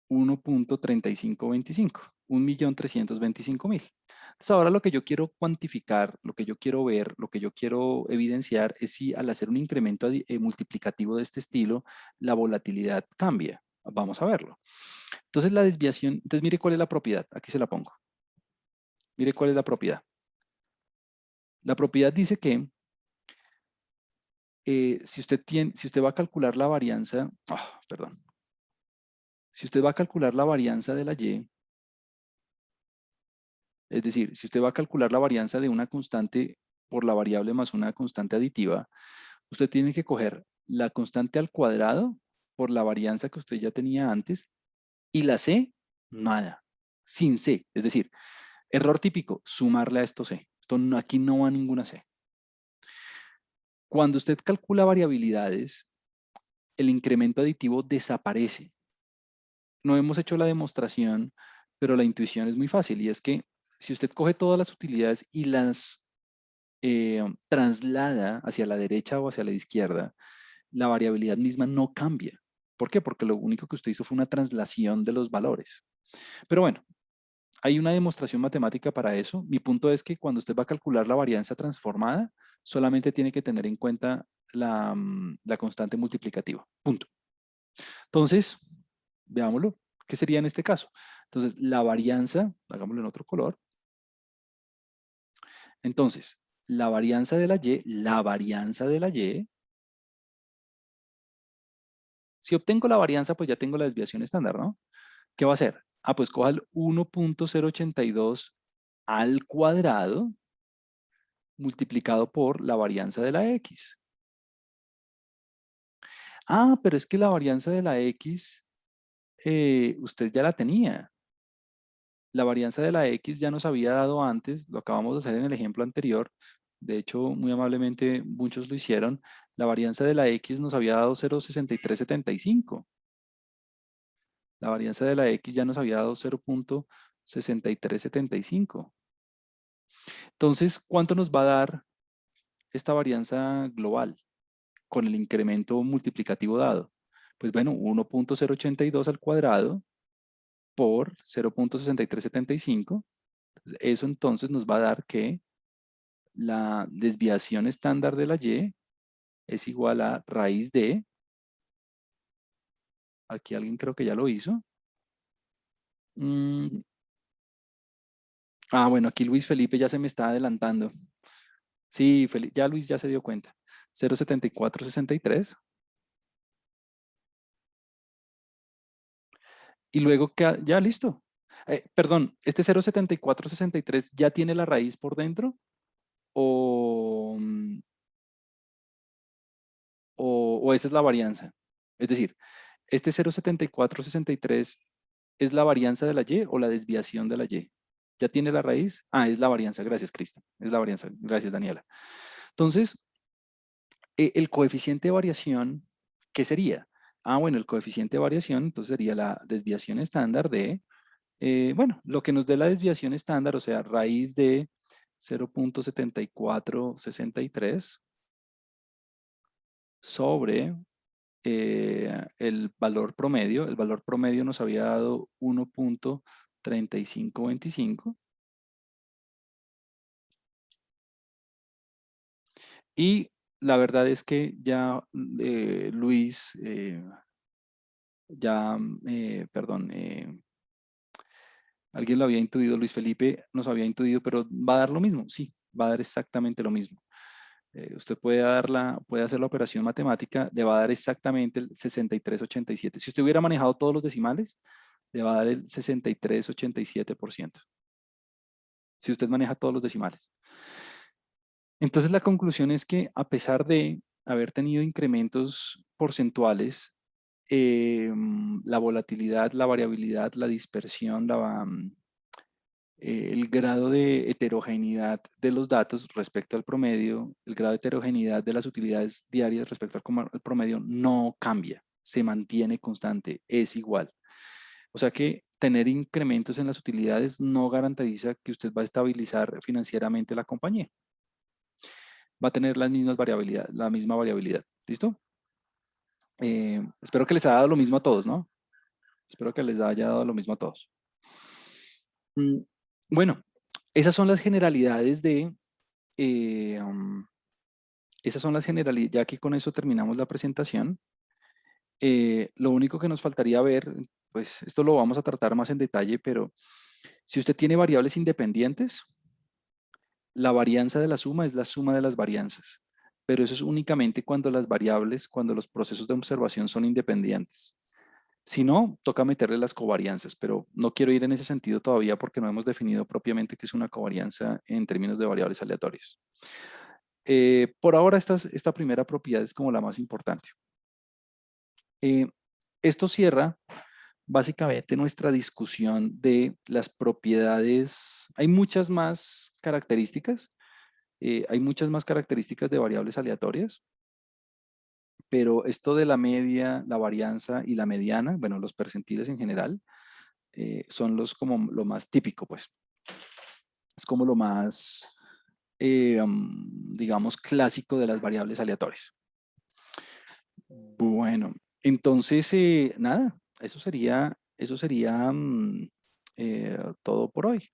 1.3525, 1.325.000. Entonces ahora lo que yo quiero cuantificar, lo que yo quiero ver, lo que yo quiero evidenciar es si al hacer un incremento multiplicativo de este estilo, la volatilidad cambia. Vamos a verlo. Entonces la desviación, entonces mire cuál es la propiedad, aquí se la pongo. Mire cuál es la propiedad. La propiedad dice que si usted va a calcular la varianza, perdón, si usted va a calcular la varianza de la Y, es decir, si usted va a calcular la varianza de una constante por la variable más una constante aditiva, usted tiene que coger la constante al cuadrado por la varianza que usted ya tenía antes y la C, nada, sin C. Es decir, error típico, sumarle a esto C. Aquí no va ninguna C. Cuando usted calcula variabilidades, el incremento aditivo desaparece. No hemos hecho la demostración, pero la intuición es muy fácil y es que si usted coge todas las utilidades y las traslada hacia la derecha o hacia la izquierda, la variabilidad misma no cambia. ¿Por qué? Porque lo único que usted hizo fue una traslación de los valores. Pero bueno, hay una demostración matemática para eso. Mi punto es que cuando usted va a calcular la varianza transformada, solamente tiene que tener en cuenta la constante multiplicativa. Punto. Entonces, veámoslo. ¿Qué sería en este caso? Entonces, la varianza, hagámoslo en otro color. Entonces, la varianza de la Y, si obtengo la varianza, pues ya tengo la desviación estándar, ¿no? ¿Qué va a hacer? Pues coja el 1.082 al cuadrado multiplicado por la varianza de la X. Pero es que la varianza de la X, usted ya la tenía. La varianza de la X ya nos había dado antes, lo acabamos de hacer en el ejemplo anterior. De hecho, muy amablemente muchos lo hicieron. La varianza de la X nos había dado 0.6375. La varianza de la X ya nos había dado 0.6375. Entonces, ¿cuánto nos va a dar esta varianza global con el incremento multiplicativo dado? Pues bueno, 1.082 al cuadrado por 0.6375. Eso entonces nos va a dar que la desviación estándar de la Y es igual a raíz de, aquí alguien creo que ya lo hizo. Mm, bueno, aquí Luis Felipe ya se me está adelantando. Sí, ya Luis ya se dio cuenta. 0.7463. Y luego ya listo. Perdón, ¿este 0.7463 ya tiene la raíz por dentro? ¿O, o esa es la varianza? Es decir, ¿este 0.7463 es la varianza de la Y o la desviación de la Y? ¿Ya tiene la raíz? Es la varianza. Gracias, Cristian. Es la varianza. Gracias, Daniela. Entonces, el coeficiente de variación, ¿qué sería? Bueno, el coeficiente de variación, entonces sería la desviación estándar de, bueno, lo que nos dé la desviación estándar, o sea, raíz de 0.7463 sobre el valor promedio. El valor promedio nos había dado 1.3525. Y la verdad es que ya Luis, perdón, alguien lo había intuido, Luis Felipe nos había intuido, pero va a dar lo mismo, sí, va a dar exactamente lo mismo. Usted puede hacer la operación matemática, le va a dar exactamente el 63,87. Si usted hubiera manejado todos los decimales, le va a dar el 63,87%. Si usted maneja todos los decimales. Entonces la conclusión es que a pesar de haber tenido incrementos porcentuales, la volatilidad, la variabilidad, la dispersión, el grado de heterogeneidad de los datos respecto al promedio, el grado de heterogeneidad de las utilidades diarias respecto al promedio no cambia, se mantiene constante, es igual. O sea que tener incrementos en las utilidades no garantiza que usted va a estabilizar financieramente la compañía. Va a tener las mismas variabilidades, la misma variabilidad. ¿Listo? Espero que les haya dado lo mismo a todos, ¿no? Espero que les haya dado lo mismo a todos. Bueno, esas son las generalidades esas son las generalidades, ya que con eso terminamos la presentación. Lo único que nos faltaría ver, pues esto lo vamos a tratar más en detalle, pero si usted tiene variables independientes, la varianza de la suma es la suma de las varianzas, pero eso es únicamente cuando las variables, cuando los procesos de observación son independientes. Si no, toca meterle las covarianzas, pero no quiero ir en ese sentido todavía porque no hemos definido propiamente qué es una covarianza en términos de variables aleatorias. Por ahora, esta primera propiedad es como la más importante. Esto cierra básicamente nuestra discusión de las propiedades. Hay muchas más características, de variables aleatorias, pero esto de la media, la varianza y la mediana, bueno, los percentiles en general, son como lo más típico, pues. Es como lo más, digamos, clásico de las variables aleatorias. Bueno, entonces, nada, eso sería todo por hoy.